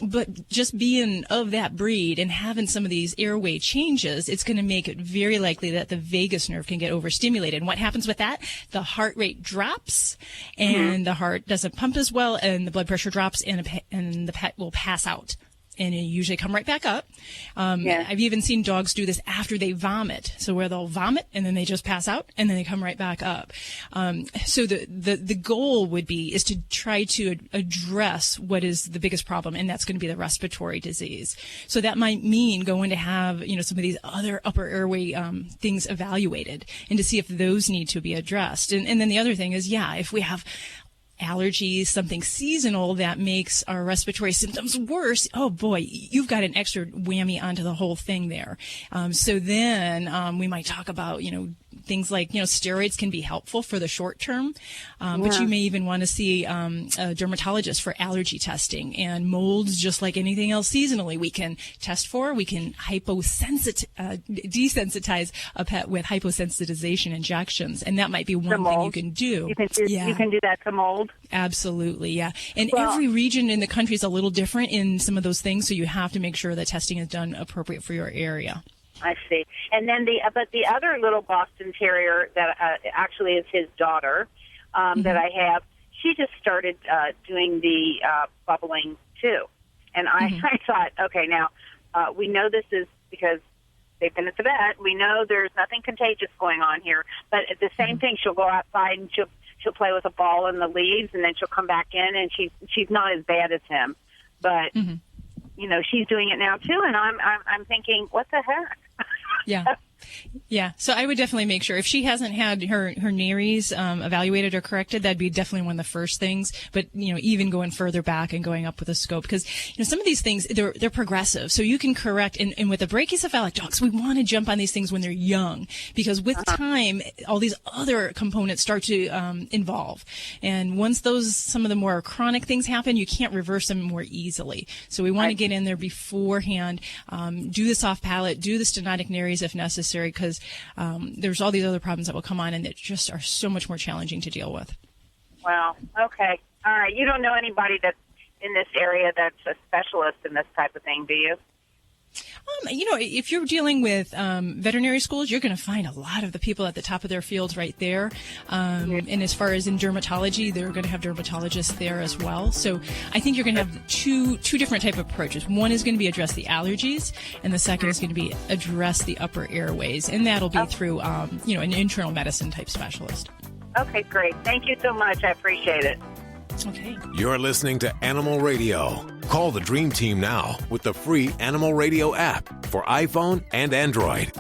But just being of that breed and having some of these airway changes, it's going to make it very likely that the vagus nerve can get overstimulated. And what happens with that? The heart rate drops, and the heart doesn't pump as well, and the blood pressure drops, and the pet will pass out. And it usually come right back up. I've even seen dogs do this after they vomit. So where they'll vomit and then they just pass out and then they come right back up. So the goal is to try to address what is the biggest problem, and that's going to be the respiratory disease. So that might mean going to have, some of these other upper airway things evaluated and to see if those need to be addressed. And then the other thing is, if we have allergies, something seasonal that makes our respiratory symptoms worse, oh boy, you've got an extra whammy onto the whole thing there. So then we might talk about, things like, steroids can be helpful for the short term, but you may even want to see a dermatologist for allergy testing. And molds, just like anything else seasonally, we can test for. We can desensitize a pet with hyposensitization injections, and that might be one thing you can do. You can do that to mold? Absolutely, yeah. And every region in the country is a little different in some of those things, so you have to make sure that testing is done appropriate for your area. I see. And then the other little Boston Terrier that actually is his daughter that I have, she just started doing the bubbling too. And I thought, okay, now we know this is because they've been at the vet. We know there's nothing contagious going on here. But at the same thing, she'll go outside and she'll play with a ball in the leaves, and then she'll come back in, and she's not as bad as him, but she's doing it now too, and I'm thinking, what the heck? Yeah. So I would definitely make sure if she hasn't had her nares evaluated or corrected, that'd be definitely one of the first things. But, even going further back and going up with a scope, because, some of these things, they're progressive. So you can correct. And with the brachycephalic dogs, we want to jump on these things when they're young, because with time, all these other components start to involve. And once some of the more chronic things happen, you can't reverse them more easily. So we want to get in there beforehand, do the soft palate, do the stenotic nares if necessary, because there's all these other problems that will come on and that just are so much more challenging to deal with. Wow. Okay. All right. You don't know anybody that's in this area that's a specialist in this type of thing, do you? If you're dealing with veterinary schools, you're going to find a lot of the people at the top of their fields right there. And as far as in dermatology, they're going to have dermatologists there as well. So I think you're going to have two different type of approaches. One is going to be address the allergies, and the second is going to be address the upper airways, and that'll be through an internal medicine type specialist. Okay, great. Thank you so much. I appreciate it. Okay. You're listening to Animal Radio. Call the Dream Team now with the free Animal Radio app for iPhone and Android.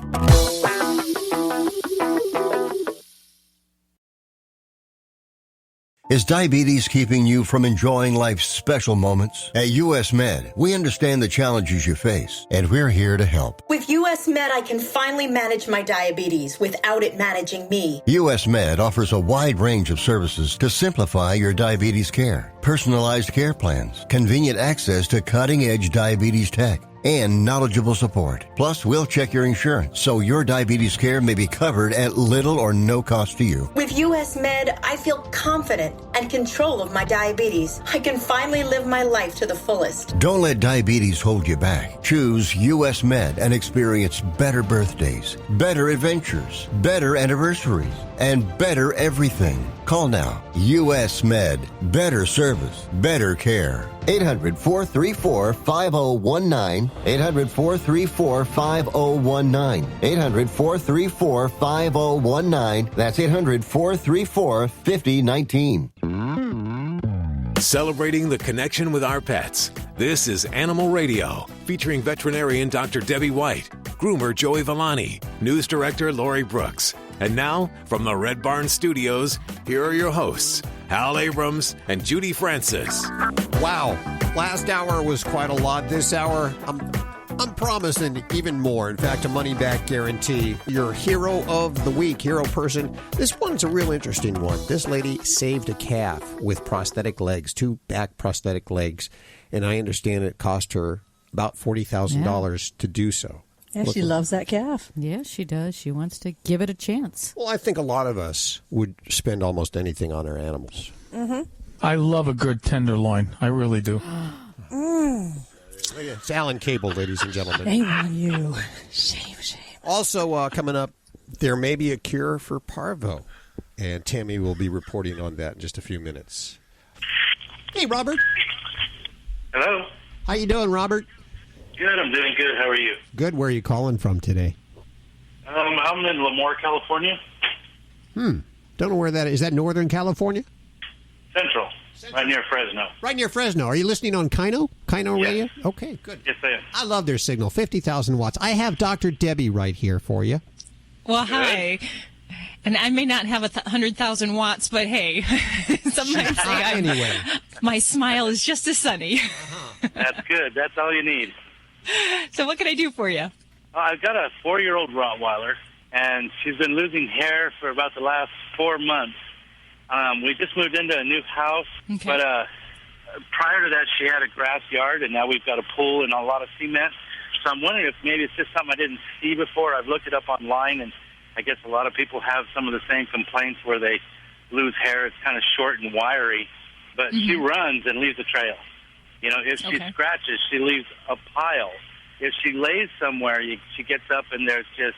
Is diabetes keeping you from enjoying life's special moments? At US Med, we understand the challenges you face, and we're here to help. With US Med, I can finally manage my diabetes without it managing me. US Med offers a wide range of services to simplify your diabetes care. Personalized care plans, convenient access to cutting-edge diabetes tech, and knowledgeable support. Plus, we'll check your insurance so your diabetes care may be covered at little or no cost to you. With US Med, I feel confident and control of my diabetes. I can finally live my life to the fullest. Don't let diabetes hold you back. Choose US Med and experience better birthdays, better adventures, better anniversaries, and better everything. Call now. US Med. Better service. Better care. 800-434-5019. 800-434-5019. 800-434-5019. That's 800-434-5019. Celebrating the connection with our pets. This is Animal Radio, featuring veterinarian Dr. Debbie White, groomer Joey Villani, news director Lori Brooks. And now, from the Red Barn Studios, here are your hosts, Hal Abrams and Judy Francis. Wow. Last hour was quite a lot. This hour, I'm promising even more. In fact, a money-back guarantee. Your hero of the week, hero person. This one's a real interesting one. This lady saved a calf with prosthetic legs, 2 back prosthetic legs. And I understand it cost her about $40,000 to do so. Yeah, she loves that calf. Yeah, she does. She wants to give it a chance. Well, I think a lot of us would spend almost anything on our animals. Mm-hmm. I love a good tenderloin. I really do. It's Alan Cable, ladies and gentlemen. Shame on you. Shame. Also, coming up, there may be a cure for parvo. And Tammy will be reporting on that in just a few minutes. Hey, Robert. Hello. How you doing, Robert? Good, I'm doing good. How are you? Good. Where are you calling from today? I'm in Lemoore, California. Don't know where that is. Is that Northern California? Central. Right near Fresno. Right near Fresno. Are you listening on Kino Radio? Okay, good. Yes, I am. I love their signal, 50,000 watts. I have Dr. Debbie right here for you. Well, hi. And I may not have 100,000 watts, but hey, some might say anyway. My smile is just as sunny. That's good. That's all you need. So what can I do for you? I've got a 4-year-old Rottweiler, and she's been losing hair for about the last 4 months. We just moved into a new house, but prior to that, she had a grass yard, and now we've got a pool and a lot of cement. So I'm wondering if maybe it's just something I didn't see before. I've looked it up online, and I guess a lot of people have some of the same complaints where they lose hair. It's kind of short and wiry, but she runs and leaves a trail. You know, if she scratches, she leaves a pile. If she lays somewhere, she gets up and there's just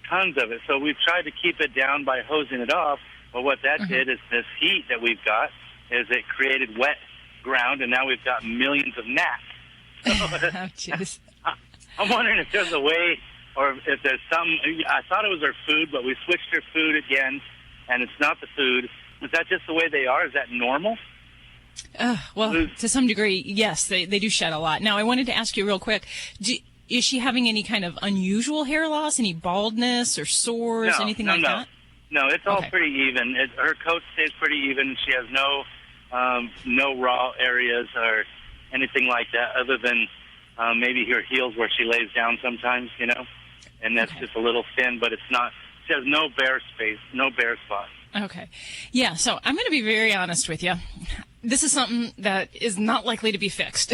tons of it. So we've tried to keep it down by hosing it off. But what that did is this heat that we've got is it created wet ground, and now we've got millions of gnats. I'm wondering if there's a way or if there's some. I thought it was her food, but we switched her food again, and it's not the food. Is that just the way they are? Is that normal? Well, to some degree, yes, they do shed a lot. Now, I wanted to ask you real quick, is she having any kind of unusual hair loss, any baldness or sores, anything like that? No, it's all pretty even. Her coat stays pretty even. She has no raw areas or anything like that other than maybe her heels where she lays down sometimes, you know, and that's just a little thin, but it's not. She has no bare space, no bare spots. Okay. Yeah, so I'm going to be very honest with you. this is something that is not likely to be fixed.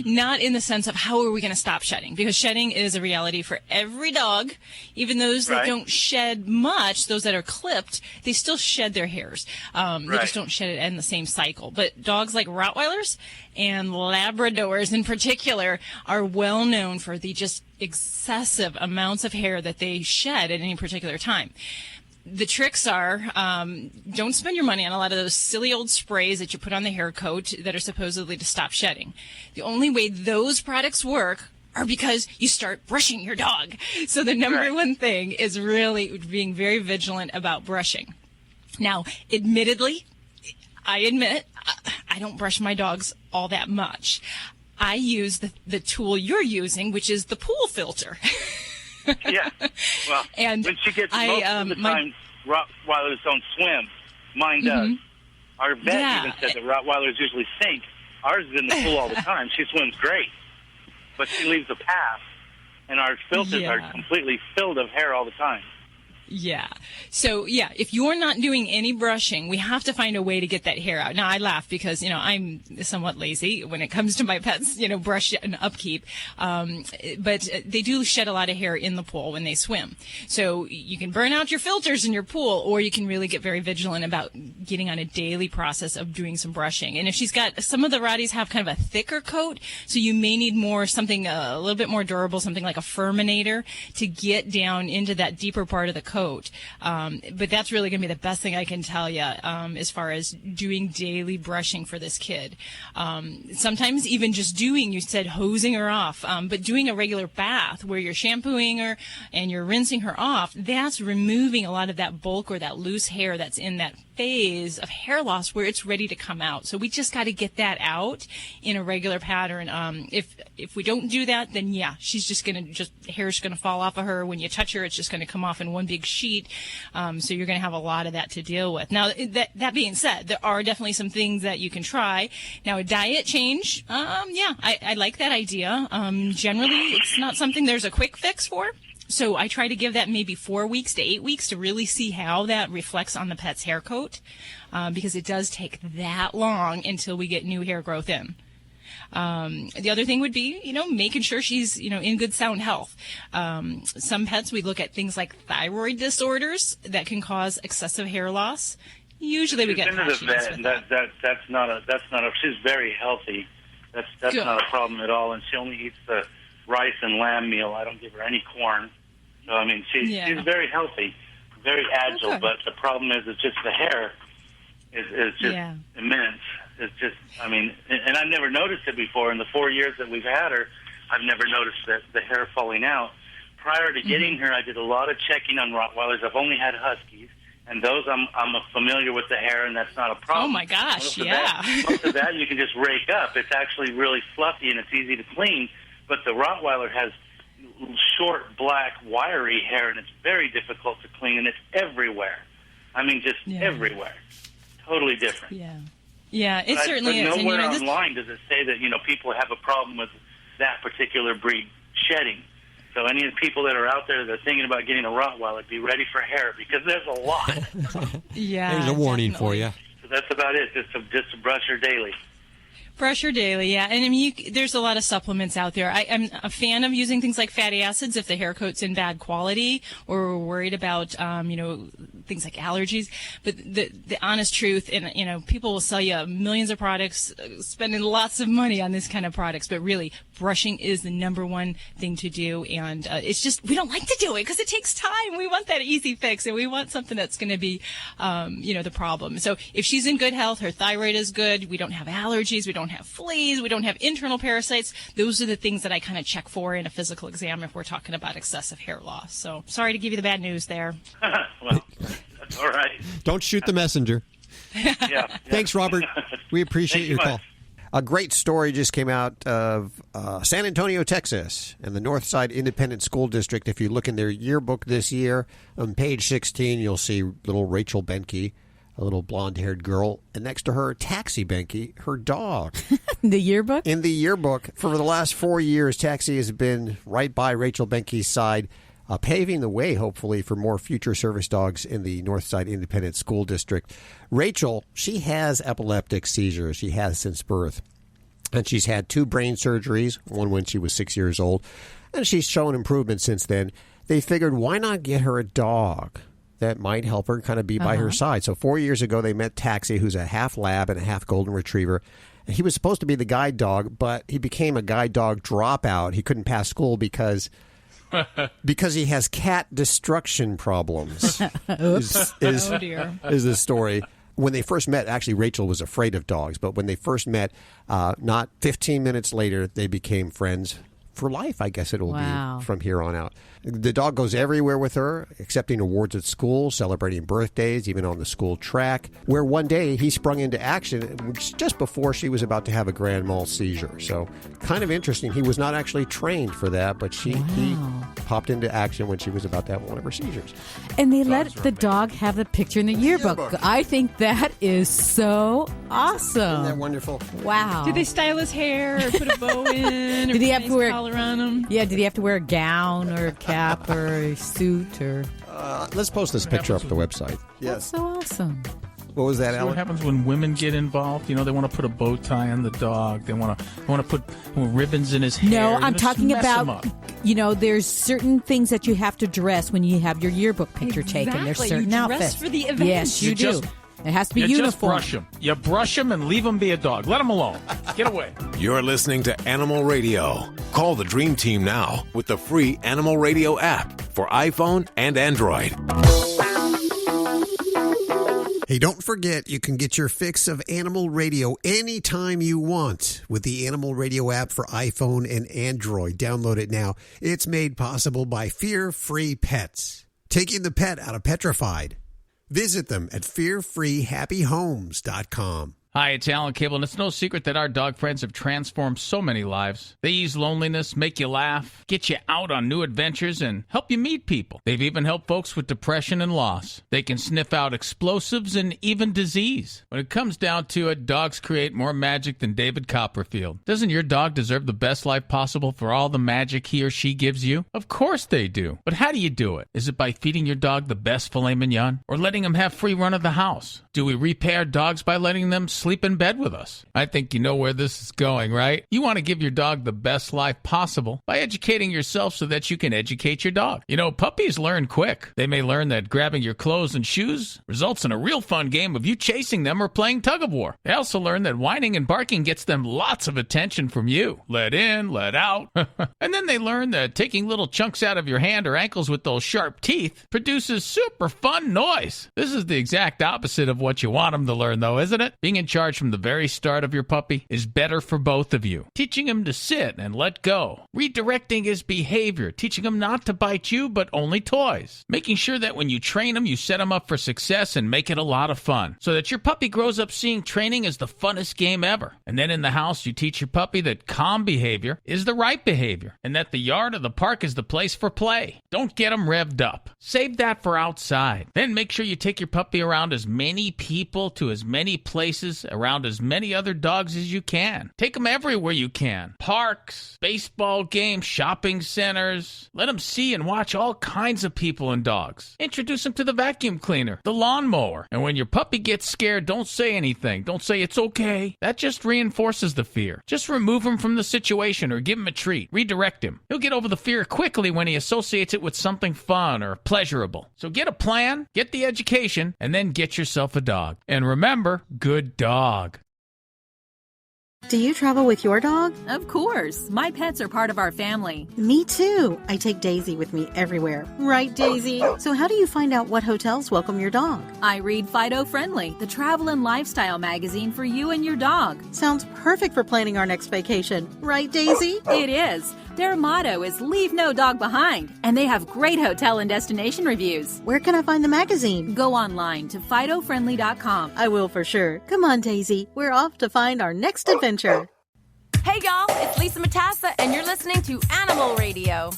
Not in the sense of how are we going to stop shedding, because shedding is a reality for every dog. Even those that don't shed much, those that are clipped, they still shed their hairs. They just don't shed it in the same cycle. But dogs like Rottweilers and Labradors in particular are well known for the just excessive amounts of hair that they shed at any particular time. The tricks are, don't spend your money on a lot of those silly old sprays that you put on the hair coat that are supposedly to stop shedding. The only way those products work are because you start brushing your dog. So the number one thing is really being very vigilant about brushing. Now, admittedly, I admit I don't brush my dogs all that much. I use the tool you're using, which is the pool filter. Yeah. Well, and when she gets most of the time, Rottweilers don't swim. Mine does. Our vet even said that Rottweilers usually sink. Ours is in the pool all the time. She swims great, but she leaves a path, and our filters are completely filled of hair all the time. Yeah. So, if you're not doing any brushing, we have to find a way to get that hair out. Now, I laugh because, I'm somewhat lazy when it comes to my pets, brush and upkeep. But they do shed a lot of hair in the pool when they swim. So you can burn out your filters in your pool, or you can really get very vigilant about getting on a daily process of doing some brushing. And if she's got, some of the Rotties have kind of a thicker coat, so you may need something a little bit more durable, something like a Furminator to get down into that deeper part of the coat. But that's really going to be the best thing I can tell you as far as doing daily brushing for this kid. Sometimes even just doing, you said hosing her off, but doing a regular bath where you're shampooing her and you're rinsing her off, that's removing a lot of that bulk or that loose hair that's in that phase of hair loss where it's ready to come out. So we just got to get that out in a regular pattern. If we don't do that, then she's just hair's going to fall off of her. When you touch her, it's just going to come off in one big sheet. So you're going to have a lot of that to deal with. Now, that being said, there are definitely some things that you can try. Now, a diet change, I like that idea. Generally, it's not something there's a quick fix for. So I try to give that maybe 4 weeks to 8 weeks to really see how that reflects on the pet's hair coat, because it does take that long until we get new hair growth in. The other thing would be, making sure she's, in good sound health. Some pets, we look at things like thyroid disorders that can cause excessive hair loss. Usually we get patchiness with that. That's not a, she's very healthy. That's not a problem at all. And she only eats the rice and lamb meal. I don't give her any corn. So, she's very healthy, very agile, but the problem is it's just the hair is just immense. It's just, and I've never noticed it before. In the 4 years that we've had her, I've never noticed the hair falling out. Prior to getting her, I did a lot of checking on Rottweilers. I've only had Huskies, and those I'm familiar with the hair, and that's not a problem. Oh, my gosh, most of that you can just rake up. It's actually really fluffy, and it's easy to clean. But the Rottweiler has short, black, wiry hair, and it's very difficult to clean, and it's everywhere. Everywhere. Totally different. Yeah, it certainly is. But nowhere online does it say that, people have a problem with that particular breed shedding. So any of the people that are out there that are thinking about getting a Rottweiler, be ready for hair, because there's a lot. There's a warning for you. So that's about it, just to brush her daily. Brush her daily, and there's a lot of supplements out there. I'm a fan of using things like fatty acids if the hair coat's in bad quality, or we're worried about, things like allergies. But the honest truth, and people will sell you millions of products, spending lots of money on this kind of products, but really, brushing is the number one thing to do. And it's just we don't like to do it because it takes time. We want that easy fix, and we want something that's going to be, the problem. So if she's in good health, her thyroid is good, we don't have allergies, we don't have fleas, we don't have internal parasites. Those are the things that I kind of check for in a physical exam if we're talking about excessive hair loss. So sorry to give you the bad news there. Well, that's all right. Don't shoot the messenger. Yeah. Thanks, Robert. We appreciate your call. A great story just came out of San Antonio, Texas, and the Northside Independent School District. If you look in their yearbook this year, on page 16, you'll see little Rachel Benke, a little blonde-haired girl, and next to her, Taxi Benke, her dog. The yearbook? In the yearbook, for the last 4 years, Taxi has been right by Rachel Benke's side, paving the way, hopefully, for more future service dogs in the Northside Independent School District. Rachel, she has epileptic seizures. She has since birth. And she's had 2 brain surgeries, one when she was 6 years old. And she's shown improvement since then. They figured, why not get her a dog that might help her kind of be by her side? So 4 years ago, they met Taxi, who's a half lab and a half golden retriever. And he was supposed to be the guide dog, but he became a guide dog dropout. He couldn't pass school because he has cat destruction problems. is the story. When they first met, actually, Rachel was afraid of dogs. But when they first met, not 15 minutes later, they became friends for life, I guess it will be from here on out. The dog goes everywhere with her, accepting awards at school, celebrating birthdays, even on the school track, where one day he sprung into action just before she was about to have a grand mal seizure. So kind of interesting. He was not actually trained for that, but he popped into action when she was about to have one of her seizures. And they let the dog have the picture in the yearbook. I think that is so awesome. Isn't that wonderful? Wow. Did they style his hair or put a bow in? Or did he have a to wear collar on him? Yeah, did he have to wear a gown or a cap or a suit or? Let's post this picture up the website. Yes. That's so awesome. What was that, See Alan? what happens when women get involved? You know, they want to put a bow tie on the dog. They want to put ribbons in his hair. No, I'm talking about, there's certain things that you have to dress when you have your yearbook picture taken. There's certain you outfits. dress for the event. Yes, you do. It has to be uniform. uniform. Just brush him. You brush him and leave him be a dog. Let him alone. Get away. You're listening to Animal Radio. Call the Dream Team now with the free Animal Radio app for iPhone and Android. Hey, don't forget you can get your fix of Animal Radio anytime you want with the Animal Radio app for iPhone and Android. Download it now. It's made possible by Fear Free Pets, taking the pet out of petrified. Visit them at fearfreehappyhomes.com. Hi, it's Alan Cable, and it's no secret that our dog friends have transformed so many lives. They ease loneliness, make you laugh, get you out on new adventures, and help you meet people. They've even helped folks with depression and loss. They can sniff out explosives and even disease. When it comes down to it, dogs create more magic than David Copperfield. Doesn't your dog deserve the best life possible for all the magic he or she gives you? Of course they do. But how do you do it? Is it by feeding your dog the best filet mignon? Or letting him have free run of the house? Do we repay our dogs by letting them sleep in bed with us? I think you know where this is going, right? You want to give your dog the best life possible by educating yourself so that you can educate your dog. You know, puppies learn quick. They may learn that grabbing your clothes and shoes results in a real fun game of you chasing them or playing tug of war. They also learn that whining and barking gets them lots of attention from you. Let in, let out. And then they learn that taking little chunks out of your hand or ankles with those sharp teeth produces super fun noise. This is the exact opposite of what you want them to learn, though, isn't it? Being in charge from the very start of your puppy is better for both of you. Teaching him to sit and let go. Redirecting his behavior. Teaching him not to bite you, but only toys. Making sure that when you train him, you set him up for success and make it a lot of fun. So that your puppy grows up seeing training as the funnest game ever. And then in the house, you teach your puppy that calm behavior is the right behavior. And that the yard or the park is the place for play. Don't get him revved up. Save that for outside. Then make sure you take your puppy around as many people to as many places around as many other dogs as you can. Take them everywhere you can. Parks, baseball games, shopping centers. Let them see and watch all kinds of people and dogs. Introduce them to the vacuum cleaner, the lawnmower. And when your puppy gets scared, don't say anything. Don't say it's okay. That just reinforces the fear. Just remove him from the situation or give him a treat. Redirect him. He'll get over the fear quickly when he associates it with something fun or pleasurable. So get a plan, get the education, and then get yourself a dog. And remember, good dog. Do you travel with your dog? Of course. My pets are part of our family. Me too. I take Daisy with me everywhere. Right, Daisy? So how do you find out what hotels welcome your dog? I read Fido Friendly, the travel and lifestyle magazine for you and your dog. Sounds perfect for planning our next vacation. Right, Daisy? It is. Their motto is leave no dog behind, and they have great hotel and destination reviews. Where can I find the magazine? Go online to FidoFriendly.com. I will for sure. Come on, Daisy. We're off to find our next adventure. Hey, y'all. It's Lisa Matassa, and you're listening to Animal Radio.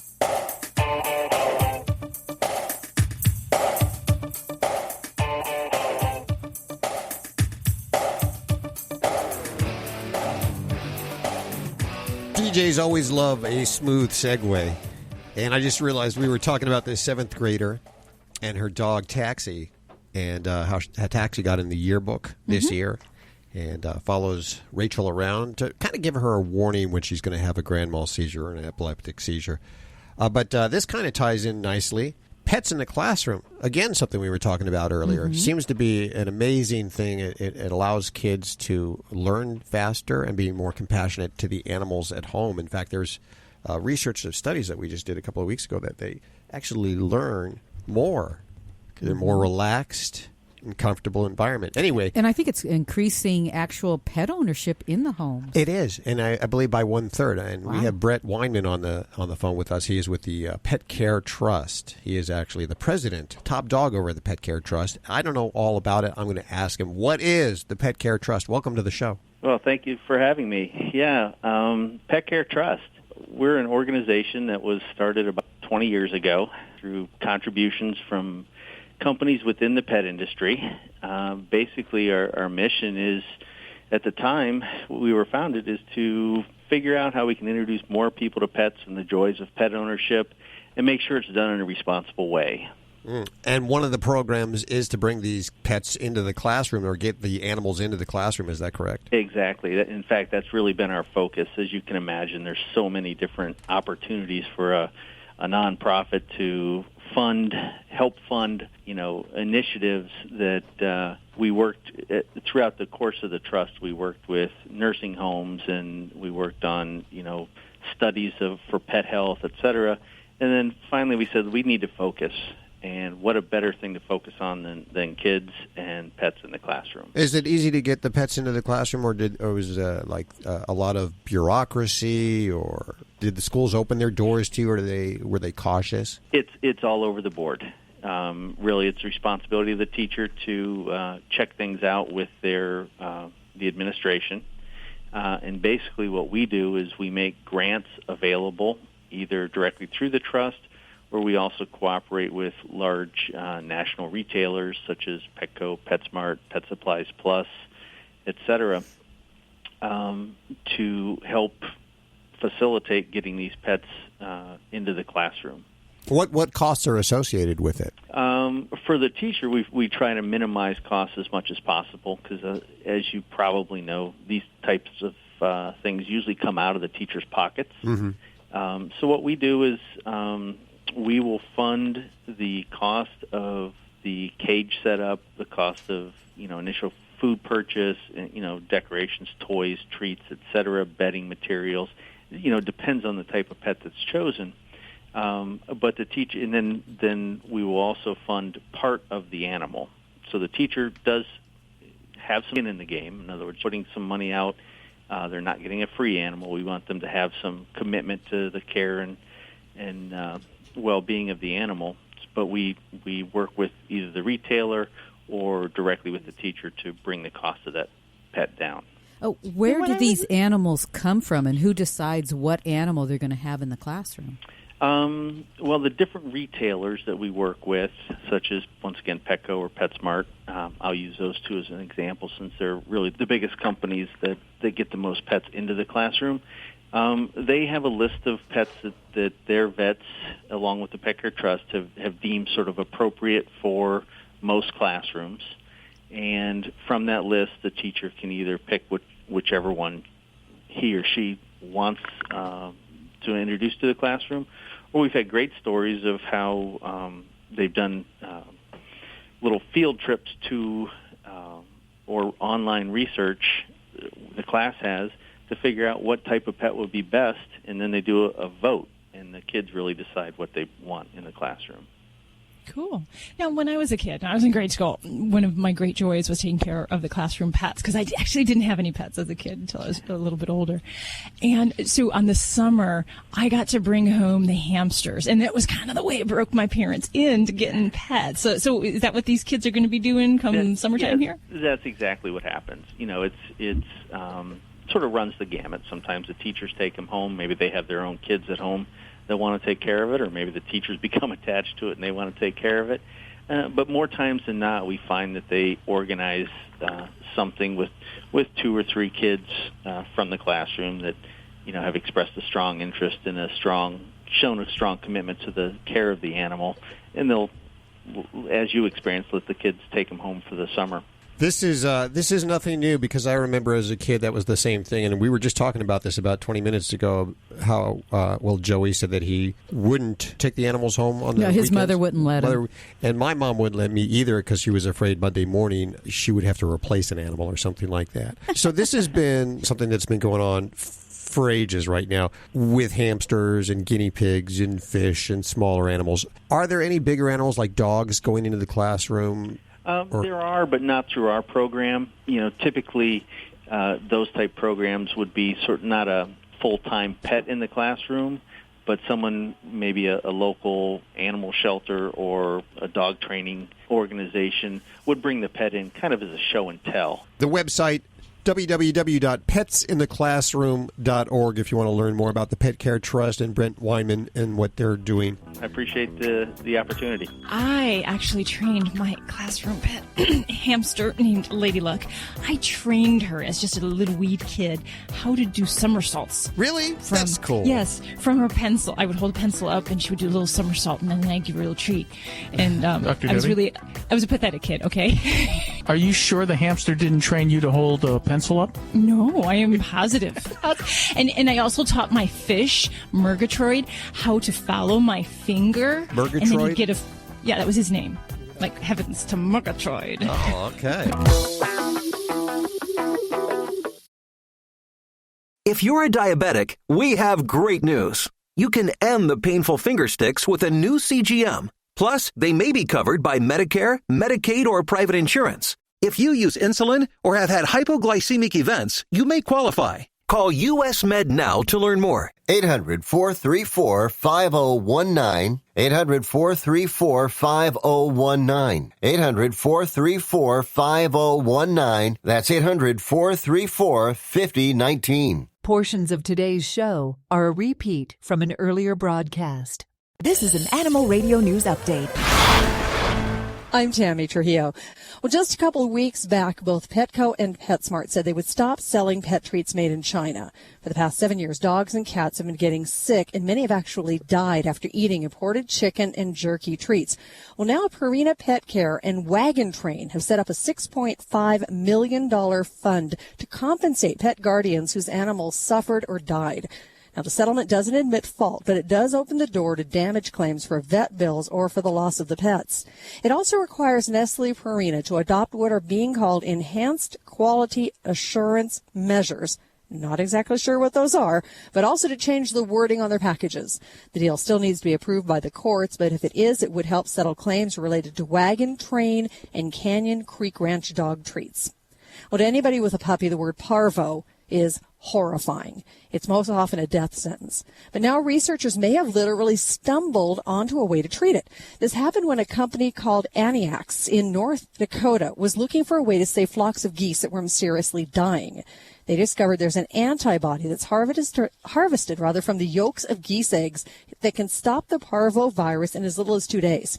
DJs always love a smooth segue. And I just realized we were talking about this 7th grader and her dog Taxi, and how Taxi got in the yearbook this year, and follows Rachel around to kind of give her a warning when she's going to have a grand mal seizure or an epileptic seizure. But this kind of ties in nicely. Pets in the classroom, again, something we were talking about earlier, seems to be an amazing thing. It allows kids to learn faster and be more compassionate to the animals at home. In fact, there's research of studies that we just did a couple of weeks ago that they actually learn more. They're more relaxed and comfortable environment. Anyway. And I think it's increasing actual pet ownership in the homes. It is, and I believe by 1/3. And we have Brent Weinmann on the phone with us. He is with the Pet Care Trust. He is actually the president, top dog over at the Pet Care Trust. I don't know all about it. I'm going to ask him, what is the Pet Care Trust? Welcome to the show. Well, thank you for having me. Yeah, Pet Care Trust. We're an organization that was started about 20 years ago through contributions from companies within the pet industry. Basically, our mission is, at the time we were founded, is to figure out how we can introduce more people to pets and the joys of pet ownership and make sure it's done in a responsible way. And one of the programs is to bring these pets into the classroom or get the animals into the classroom. Is that correct? Exactly. In fact, that's really been our focus. As you can imagine, there's so many different opportunities for a nonprofit to help fund, initiatives that we worked throughout the course of the trust. We worked with nursing homes, and we worked on, studies for pet health, et cetera. And then finally we said we need to focus. And what a better thing to focus on than kids and pets in the classroom. Is it easy to get the pets into the classroom, or was a lot of bureaucracy, or did the schools open their doors to you, or were they cautious? It's all over the board. Really, it's the responsibility of the teacher to check things out with the administration. And basically what we do is we make grants available either directly through the trust, or we also cooperate with large national retailers such as Petco, PetSmart, Pet Supplies Plus, et cetera, to help facilitate getting these pets into the classroom. What costs are associated with it? For the teacher, we try to minimize costs as much as possible because, as you probably know, these types of things usually come out of the teacher's pockets. So what we do is we will fund the cost of the cage setup, the cost of initial food purchase, decorations, toys, treats, etc., bedding materials. Depends on the type of pet that's chosen. But the teacher, and then we will also fund part of the animal. So the teacher does have some skin in the game. In other words, putting some money out. They're not getting a free animal. We want them to have some commitment to the care and well-being of the animal. But we work with either the retailer or directly with the teacher to bring the cost of that pet down. Oh, where do these animals come from, and who decides what animal they're going to have in the classroom? Well, the different retailers that we work with, such as, once again, Petco or PetSmart, I'll use those two as an example since they're really the biggest companies that get the most pets into the classroom. They have a list of pets that their vets, along with the Pet Care Trust, have deemed sort of appropriate for most classrooms. And from that list, the teacher can either pick whichever one he or she wants to introduce to the classroom, or we've had great stories of how they've done little field trips to or online research the class has to figure out what type of pet would be best, and then they do a vote, and the kids really decide what they want in the classroom. Cool. Now, when I was a kid, I was in grade school, one of my great joys was taking care of the classroom pets, because I actually didn't have any pets as a kid until I was a little bit older. And so on the summer, I got to bring home the hamsters, and that was kind of the way it broke my parents into getting pets. So is that what these kids are going to be doing come summertime here? That's exactly what happens. It's sort of runs the gamut. Sometimes the teachers take them home. Maybe they have their own kids at home that want to take care of it, or maybe the teachers become attached to it and they want to take care of it. But more times than not, we find that they organize something with 2 or 3 kids from the classroom that have expressed a strong interest and a strong shown a strong commitment to the care of the animal, and they'll, as you experienced, let the kids take them home for the summer. This is nothing new, because I remember as a kid that was the same thing, and we were just talking about this about 20 minutes ago. How Joey said that he wouldn't take the animals home on the his weekends. mother wouldn't let him, and my mom wouldn't let me either, because she was afraid Monday morning she would have to replace an animal or something like that. So this has been something that's been going on for ages right now with hamsters and guinea pigs and fish and smaller animals. Are there any bigger animals like dogs going into the classroom? There are, but not through our program. Typically those type programs would be sort of not a full-time pet in the classroom, but someone, maybe a local animal shelter or a dog training organization, would bring the pet in kind of as a show and tell. The website, www.petsintheclassroom.org, if you want to learn more about the Pet Care Trust and Brent Weinmann and what they're doing. I appreciate the opportunity. I actually trained my classroom pet hamster named Lady Luck. I trained her as just a little weed kid how to do somersaults. Really? That's cool. Yes, from her pencil. I would hold a pencil up and she would do a little somersault, and then I'd give her a little treat. And I was a pathetic kid, okay? Are you sure the hamster didn't train you to hold a pencil up? No, I am positive. And I also taught my fish, Murgatroyd, how to follow my finger. Murgatroyd? And then he'd get yeah, that was his name. Like heavens to Murgatroyd. Oh, okay. If you're a diabetic, we have great news. You can end the painful finger sticks with a new CGM. Plus, they may be covered by Medicare, Medicaid, or private insurance. If you use insulin or have had hypoglycemic events, you may qualify. Call US Med now to learn more. 800-434-5019. 800-434-5019. 800-434-5019. That's 800-434-5019. Portions of today's show are a repeat from an earlier broadcast. This is an Animal Radio News Update. I'm Tammy Trujillo. Well, just a couple of weeks back, both Petco and PetSmart said they would stop selling pet treats made in China. For the past 7 years, dogs and cats have been getting sick, and many have actually died after eating imported chicken and jerky treats. Well, now Purina Pet Care and Wagon Train have set up a $6.5 million fund to compensate pet guardians whose animals suffered or died. Now, the settlement doesn't admit fault, but it does open the door to damage claims for vet bills or for the loss of the pets. It also requires Nestle Purina to adopt what are being called enhanced quality assurance measures. Not exactly sure what those are, but also to change the wording on their packages. The deal still needs to be approved by the courts, but if it is, it would help settle claims related to Wagon Train and Canyon Creek Ranch dog treats. Well, to anybody with a puppy, the word parvo is horrifying. It's most often a death sentence. But now researchers may have literally stumbled onto a way to treat it. This happened when a company called Aniax in North Dakota was looking for a way to save flocks of geese that were mysteriously dying. They discovered there's an antibody that's harvested from the yolks of geese eggs that can stop the parvo virus in as little as 2 days.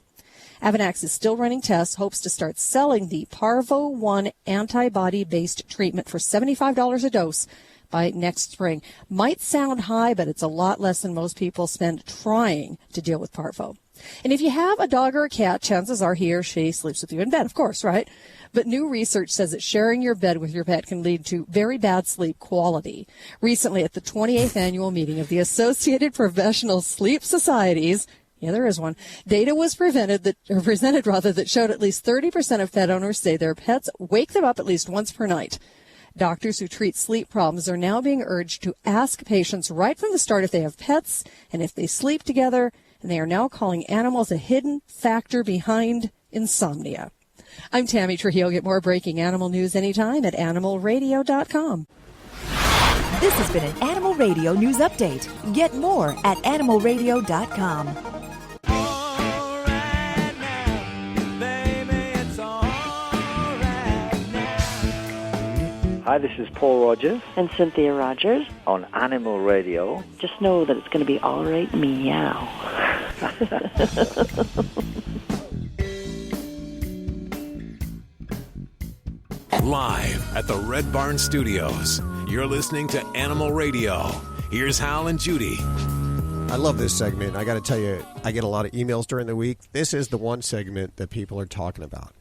Avanax is still running tests, hopes to start selling the Parvo 1 antibody-based treatment for $75 a dose by next spring. Might sound high, but it's a lot less than most people spend trying to deal with Parvo. And if you have a dog or a cat, chances are he or she sleeps with you in bed, of course, right? But new research says that sharing your bed with your pet can lead to very bad sleep quality. Recently, at the 28th annual meeting of the Associated Professional Sleep Societies, yeah, there is one. Data was presented that showed at least 30% of pet owners say their pets wake them up at least once per night. Doctors who treat sleep problems are now being urged to ask patients right from the start if they have pets and if they sleep together, and they are now calling animals a hidden factor behind insomnia. I'm Tammy Trujillo. Get more breaking animal news anytime at animalradio.com. This has been an Animal Radio News Update. Get more at animalradio.com. Hi, this is Paul Rogers. And Cynthia Rogers. On Animal Radio. Just know that it's going to be all right, meow. Live at the Red Barn Studios, you're listening to Animal Radio. Here's Hal and Judy. I love this segment. I got to tell you, I get a lot of emails during the week. This is the one segment that people are talking about.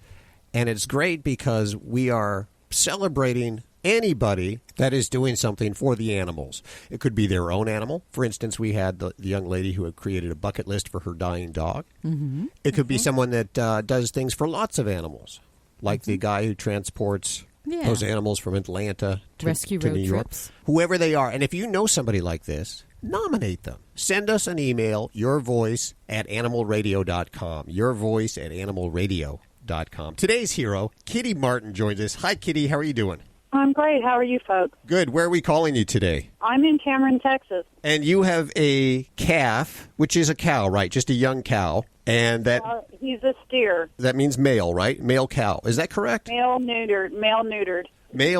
And it's great because we are celebrating anybody that is doing something for the animals. It could be their own animal. For instance, we had the young lady who had created a bucket list for her dying dog. Mm-hmm. It could be someone that does things for lots of animals, like the guy who transports those animals from Atlanta to rescue to road New York. trips. Whoever they are. And if you know somebody like this, nominate them. Send us an email, yourvoice@animalradio.com. Yourvoice@animalradio.com. Today's hero, Kitty Martin, joins us. Hi, Kitty. How are you doing? I'm great. How are you folks? Good. Where are we calling you today? I'm in Cameron, Texas. And you have a calf, which is a cow, right? Just a young cow. And that He's a steer. that means male, right? Male cow. Is that correct? Male neutered. Male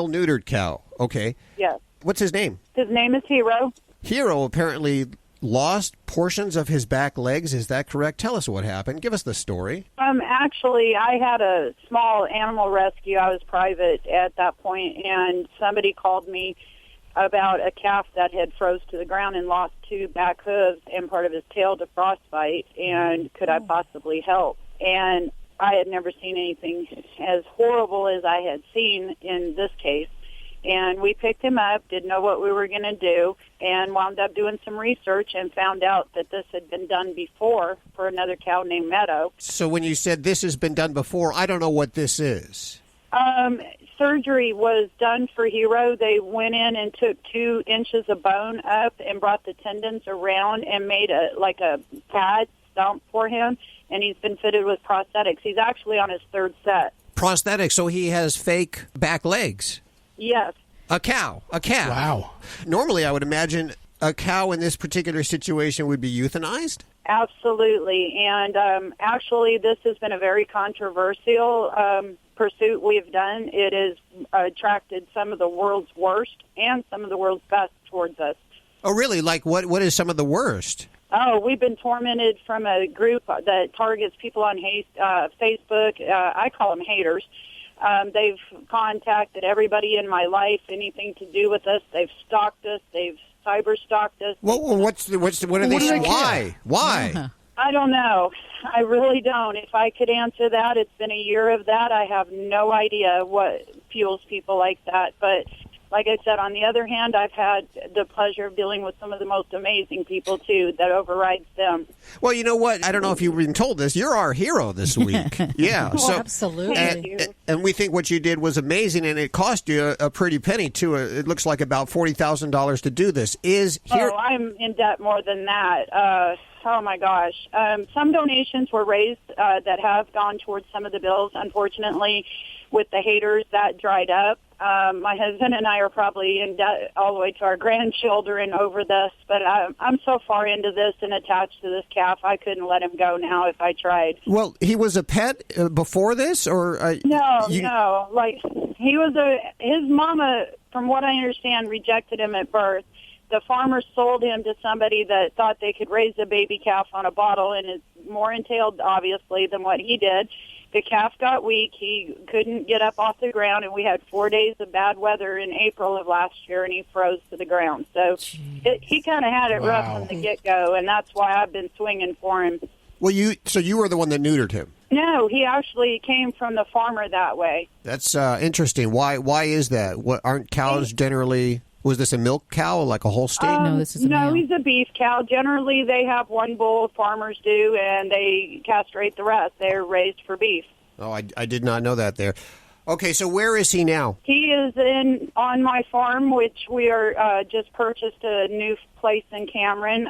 neutered cow. Okay. Yes. What's his name? His name is Hero. Hero apparently lost portions of his back legs. Is that correct? Tell us what happened. Give us the story. Actually, I had a small animal rescue. I was private at that point, and somebody called me about a calf that had froze to the ground and lost 2 back hooves and part of his tail to frostbite, and could I possibly help? And I had never seen anything as horrible as I had seen in this case. And we picked him up, didn't know what we were going to do, and wound up doing some research and found out that this had been done before for another cow named Meadow. So when you said this has been done before, I don't know what this is. Surgery was done for Hero. They went in and took 2 inches of bone up and brought the tendons around and made a pad stump for him, and he's been fitted with prosthetics. He's actually on his 3rd set. Prosthetics, so he has fake back legs. Yes. A cow. Wow. Normally, I would imagine a cow in this particular situation would be euthanized? Absolutely. And actually, this has been a very controversial pursuit we've done. It has attracted some of the world's worst and some of the world's best towards us. Oh, really? Like what is some of the worst? Oh, we've been tormented from a group that targets people on Facebook. I call them haters. They've contacted everybody in my life, anything to do with us. They've stalked us. They've cyber-stalked us. What are they saying? Why? Yeah. I don't know. I really don't. If I could answer that, it's been a year of that. I have no idea what fuels people like that. But like I said, on the other hand, I've had the pleasure of dealing with some of the most amazing people, too, that overrides them. Well, you know what? I don't know if you've been told this. You're our hero this week. Yeah. Oh, so, absolutely. And we think what you did was amazing, and it cost you a pretty penny, too. It looks like about $40,000 to do this. Oh, I'm in debt more than that. Oh, my gosh. Some donations were raised that have gone towards some of the bills. Unfortunately, with the haters, that dried up. My husband and I are probably in debt all the way to our grandchildren over this, but I'm so far into this and attached to this calf, I couldn't let him go now if I tried. Well, he was a pet before this, or No. Like his mama, from what I understand, rejected him at birth. The farmer sold him to somebody that thought they could raise a baby calf on a bottle, and it's more entailed, obviously, than what he did. The calf got weak. He couldn't get up off the ground, and we had 4 days of bad weather in April of last year, and he froze to the ground. So he kind of had it rough from the get-go, and that's why I've been swinging for him. Well, so you were the one that neutered him? No, he actually came from the farmer that way. That's interesting. Why is that? Aren't cows generally... Was this a milk cow, like a Holstein? No, this is he's a beef cow. Generally, they have one bull, farmers do, and they castrate the rest. They're raised for beef. Oh, I did not know that there. Okay, so where is he now? He is on my farm, which we are just purchased a new place in Cameron.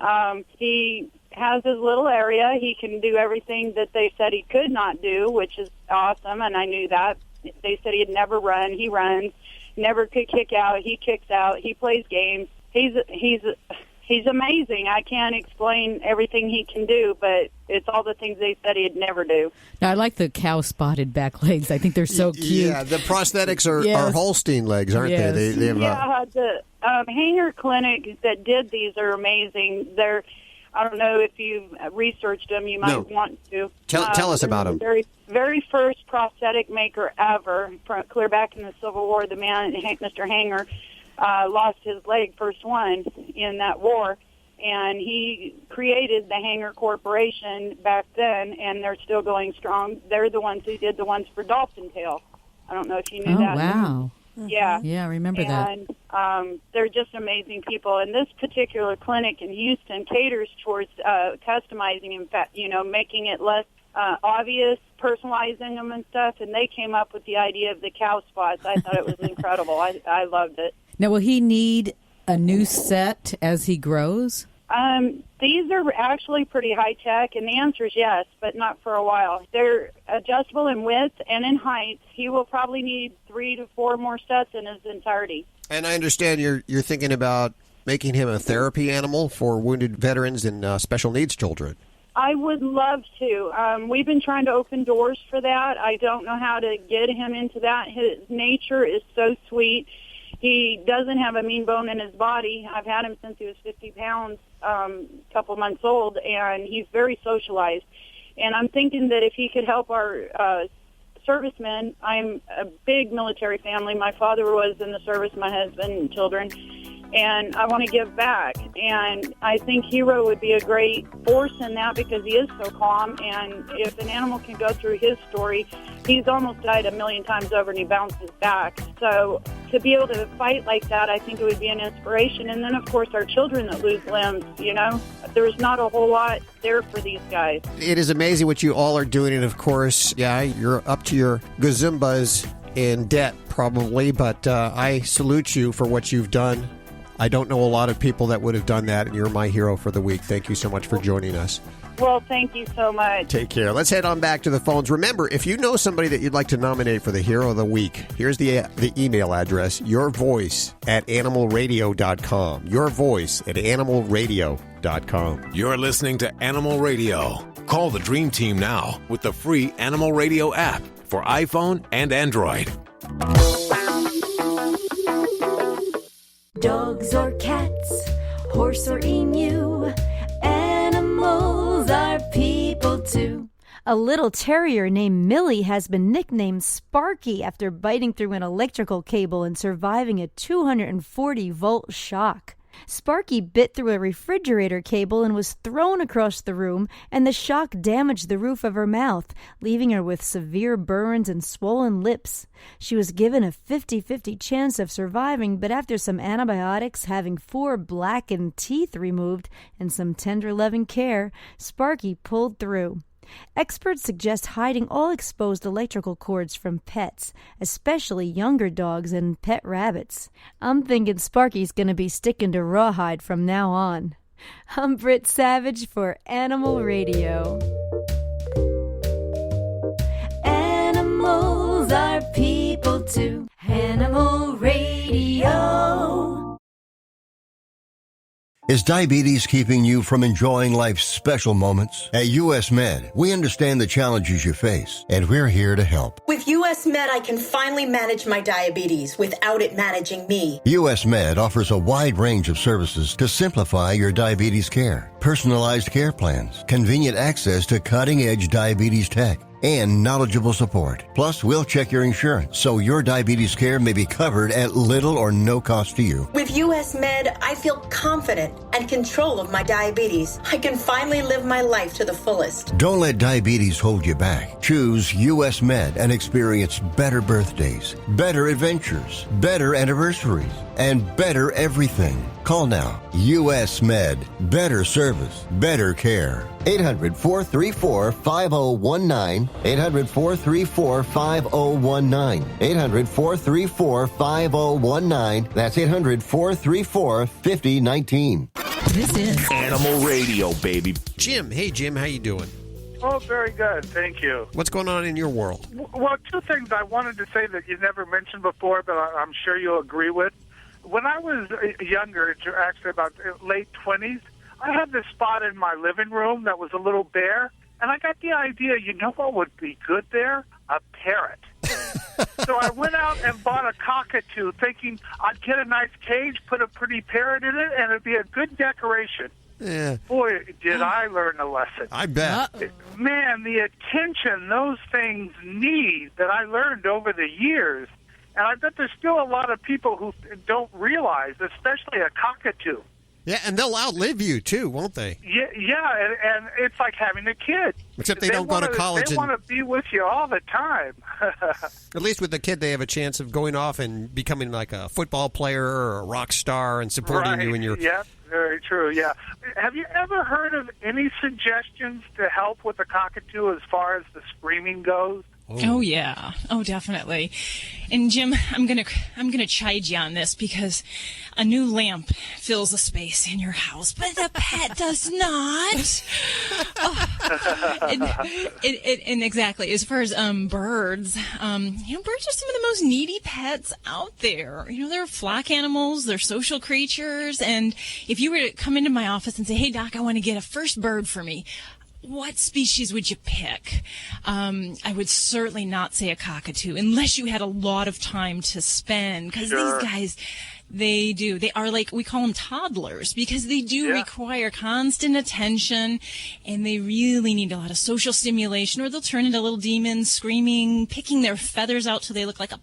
He has his little area. He can do everything that they said he could not do, which is awesome, and I knew that. They said he'd never run. He runs. Never could kick out. He kicks out. He plays games. He's amazing. I can't explain everything he can do, but it's all the things they said he'd never do. Now, I like the cow-spotted back legs. I think they're so cute. Yeah, the prosthetics are Holstein legs, aren't they? They have the hanger clinic that did these are amazing. I don't know if you've researched them. You might want to. Tell us about them. Very first prosthetic maker ever, clear back in the Civil War. The man, Mr. Hanger, lost his leg, first one in that war, and he created the Hanger Corporation back then, and they're still going strong. They're the ones who did the ones for Dolphin Tail. I don't know if you knew that. Oh, wow. Yeah. Yeah, I remember that. And they're just amazing people. And this particular clinic in Houston caters towards customizing, in fact, making it less obvious, personalizing them and stuff. And they came up with the idea of the cow spots. I thought it was incredible. I loved it. Now, will he need a new set as he grows? These are actually pretty high-tech, and the answer is yes, but not for a while. They're adjustable in width and in height. He will probably need 3 to 4 more sets in his entirety. And I understand you're thinking about making him a therapy animal for wounded veterans and special needs children. I would love to. We've been trying to open doors for that. I don't know how to get him into that. His nature is so sweet. He doesn't have a mean bone in his body. I've had him since he was 50 pounds, a couple months old, and he's very socialized. And I'm thinking that if he could help our servicemen, I'm a big military family. My father was in the service, my husband and children, and I want to give back. And I think Hero would be a great force in that because he is so calm. And if an animal can go through his story, he's almost died 1,000,000 times over and he bounces back. So to be able to fight like that, I think it would be an inspiration. And then, of course, our children that lose limbs, there's not a whole lot there for these guys. It is amazing what you all are doing. And, of course, you're up to your gazumbas in debt probably, but I salute you for what you've done. I don't know a lot of people that would have done that, and you're my hero for the week. Thank you so much for joining us. Well, thank you so much. Take care. Let's head on back to the phones. Remember, if you know somebody that you'd like to nominate for the Hero of the Week, here's the email address, yourvoice@animalradio.com. Yourvoice@animalradio.com. You're listening to Animal Radio. Call the Dream Team now with the free Animal Radio app for iPhone and Android. Dogs or cats, horse or emu, animals are people too. A little terrier named Millie has been nicknamed Sparky after biting through an electrical cable and surviving a 240-volt shock. Sparky bit through a refrigerator cable and was thrown across the room, and the shock damaged the roof of her mouth, leaving her with severe burns and swollen lips. She was given a 50-50 chance of surviving, but after some antibiotics, having 4 blackened teeth removed, and some tender loving care, Sparky pulled through. Experts suggest hiding all exposed electrical cords from pets, especially younger dogs and pet rabbits. I'm thinking Sparky's going to be sticking to rawhide from now on. I'm Britt Savage for Animal Radio. Animals are people too. Animal Radio. Is diabetes keeping you from enjoying life's special moments? At US Med, we understand the challenges you face, and we're here to help. With US Med, I can finally manage my diabetes without it managing me. US Med offers a wide range of services to simplify your diabetes care. Personalized care plans, convenient access to cutting-edge diabetes tech, and knowledgeable support. Plus, we'll check your insurance so your diabetes care may be covered at little or no cost to you. With US Med, I feel confident and control of my diabetes. I can finally live my life to the fullest. Don't let diabetes hold you back. Choose US Med and experience better birthdays, better adventures, better anniversaries, and better everything. Call now. US Med. Better service, better care. 800-434-5019. 800-434-5019. 800-434-5019. That's 800-434-5019. This is Animal Radio, baby. Jim. Hey, Jim. How you doing? Oh, very good. Thank you. What's going on in your world? Well, 2 things I wanted to say that you never mentioned before, but I'm sure you'll agree with. When I was younger, actually about late 20s, I had this spot in my living room that was a little bare, and I got the idea, you know what would be good there? A parrot. So I went out and bought a cockatoo, thinking I'd get a nice cage, put a pretty parrot in it, and it'd be a good decoration. Yeah. Boy, did I learn a lesson. I bet. Man, the attention those things need that I learned over the years. And I bet there's still a lot of people who don't realize, especially a cockatoo. Yeah, and they'll outlive you, too, won't they? Yeah, and it's like having a kid. Except they don't go to college. They want to be with you all the time. At least with the kid, they have a chance of going off and becoming like a football player or a rock star and supporting you in your... Yeah, very true, yeah. Have you ever heard of any suggestions to help with a cockatoo as far as the screaming goes? Oh yeah. Oh, definitely. And Jim, I'm gonna chide you on this because a new lamp fills a space in your house, but the pet does not. And exactly, as far as birds, birds are some of the most needy pets out there. They're flock animals, they're social creatures, and if you were to come into my office and say, "Hey, Doc, I want to get a first bird for me," what species would you pick? I would certainly not say a cockatoo unless you had a lot of time to spend, because these guys, they are like, we call them toddlers, because they do require constant attention, and they really need a lot of social stimulation, or they'll turn into little demons, screaming, picking their feathers out so they look like a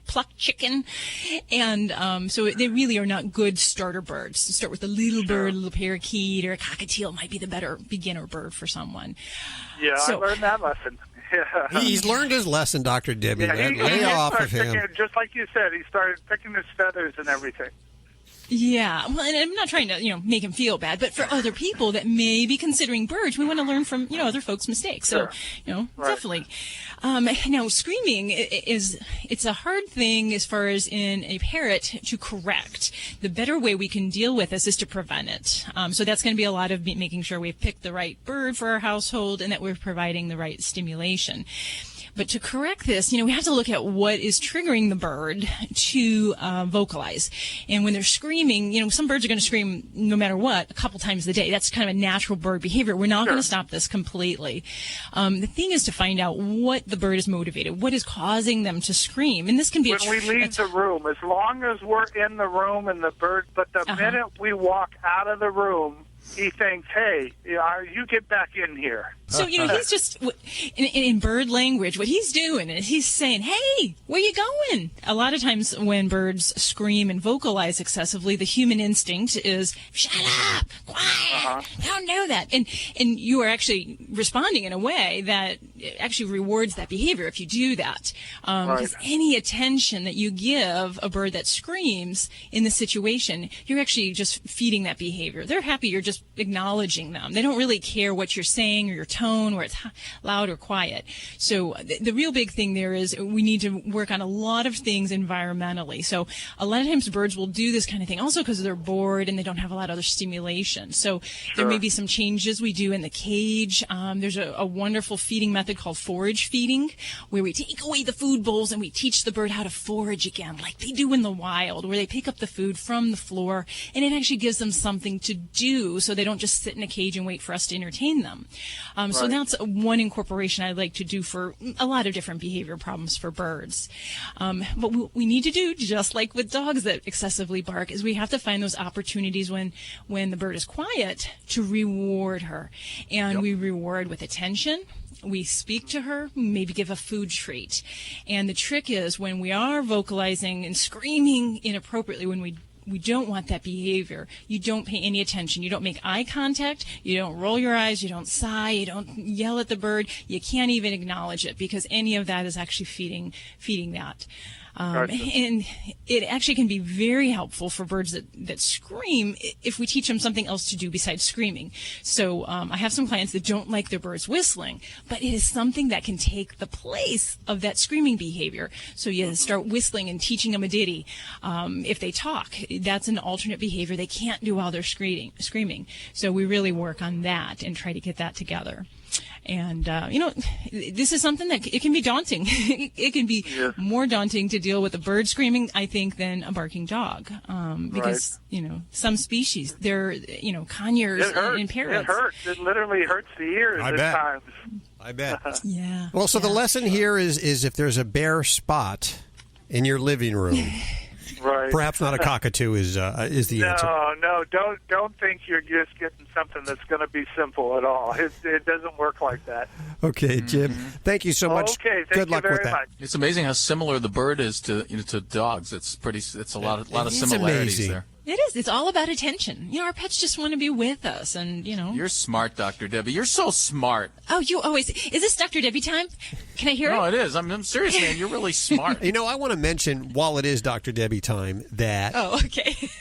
plucked chicken. And so they really are not good starter birds. To start with a little bird, a little parakeet, or a cockatiel might be the better beginner bird for someone. Yeah, I learned that lesson. Yeah. He's learned his lesson, Dr. Debbie. Lay off of him. Just like you said, he started picking his feathers and everything. Yeah, well, and I'm not trying to, make him feel bad, but for other people that may be considering birds, we want to learn from, other folks' mistakes. So, definitely. Now, screaming it's a hard thing as far as in a parrot to correct. The better way we can deal with this is to prevent it. So that's going to be a lot of making sure we've picked the right bird for our household and that we're providing the right stimulation. But to correct this, we have to look at what is triggering the bird to vocalize. And when they're screaming, some birds are going to scream no matter what, a couple times a day. That's kind of a natural bird behavior. We're not going to stop this completely. The thing is to find out what the bird is motivated, what is causing them to scream. And this can be when we leave the room, as long as we're in the room and the bird, but the minute we walk out of the room, he thinks, "Hey, you get back in here." So, he's just, in bird language, what he's doing is he's saying, "Hey, where you going?" A lot of times when birds scream and vocalize excessively, the human instinct is, "Shut up, quiet, I don't know that." And you are actually responding in a way that actually rewards that behavior if you do that. Because any attention that you give a bird that screams in the situation, you're actually just feeding that behavior. They're happy you're just acknowledging them. They don't really care what you're saying or your tone, or it's loud or quiet. So the real big thing there is we need to work on a lot of things environmentally. So a lot of times birds will do this kind of thing also because they're bored and they don't have a lot of other stimulation. So there may be some changes we do in the cage. There's a wonderful feeding method called forage feeding, where we take away the food bowls and we teach the bird how to forage again, like they do in the wild, where they pick up the food from the floor, and it actually gives them something to do so they don't just sit in a cage and wait for us to entertain them. So that's one incorporation I like to do for a lot of different behavior problems for birds. But what we need to do, just like with dogs that excessively bark, is we have to find those opportunities when the bird is quiet to reward her. And we reward with attention. We speak to her, maybe give a food treat. And the trick is when we are vocalizing and screaming inappropriately, when we don't want that behavior, you don't pay any attention. You don't make eye contact. You don't roll your eyes. You don't sigh. You don't yell at the bird. You can't even acknowledge it, because any of that is actually feeding that. And it actually can be very helpful for birds that scream if we teach them something else to do besides screaming. So I have some clients that don't like their birds whistling, but it is something that can take the place of that screaming behavior. So you start whistling and teaching them a ditty. If they talk, that's an alternate behavior they can't do while they're screaming. So we really work on that and try to get that together. And, this is something that it can be daunting. It can be more daunting to deal with a bird screaming, I think, than a barking dog. Because, some species, they're, conures and parrots. It hurts. It literally hurts the ears at times. I bet. Yeah. Well, so the lesson here is if there's a bare spot in your living room, perhaps not a cockatoo is the answer. No, don't think you're just getting something that's going to be simple at all. It doesn't work like that. Okay, Jim. Thank you so much. Okay, good luck with that. Much. It's amazing how similar the bird is to dogs. It's a lot of similarities there. It is. It's all about attention. Our pets just want to be with us, and You're smart, Dr. Debbie. You're so smart. Oh, you always. Is this Dr. Debbie time? Can I hear it? No, it is. I'm serious, man. You're really smart. I want to mention, while it is Dr. Debbie time, that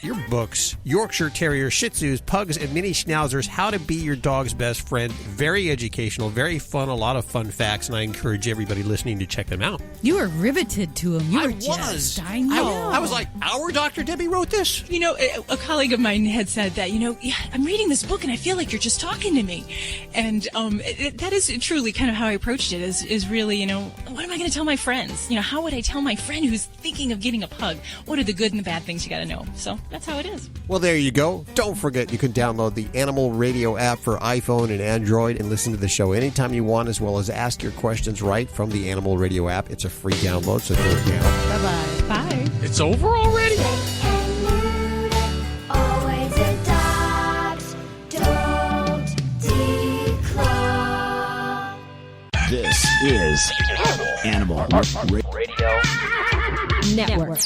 your books, Yorkshire Terriers, Shih Tzus, Pugs, and Mini Schnauzers, How to Be Your Dog's Best Friend, very educational, very fun, a lot of fun facts, and I encourage everybody listening to check them out. You were riveted to them. I was. I know. I was like, our Dr. Debbie wrote this? A colleague of mine had said that, I'm reading this book and I feel like you're just talking to me. And that is truly kind of how I approached it, is really, what am I going to tell my friends? How would I tell my friend who's thinking of getting a pug? What are the good and the bad things you got to know? So that's how it is. Well, there you go. Don't forget, you can download the Animal Radio app for iPhone and Android and listen to the show anytime you want, as well as ask your questions right from the Animal Radio app. It's a free download, so do it now. Bye-bye. Bye. It's over already? Always adopt, don't declaw. This is Animal Radio Network.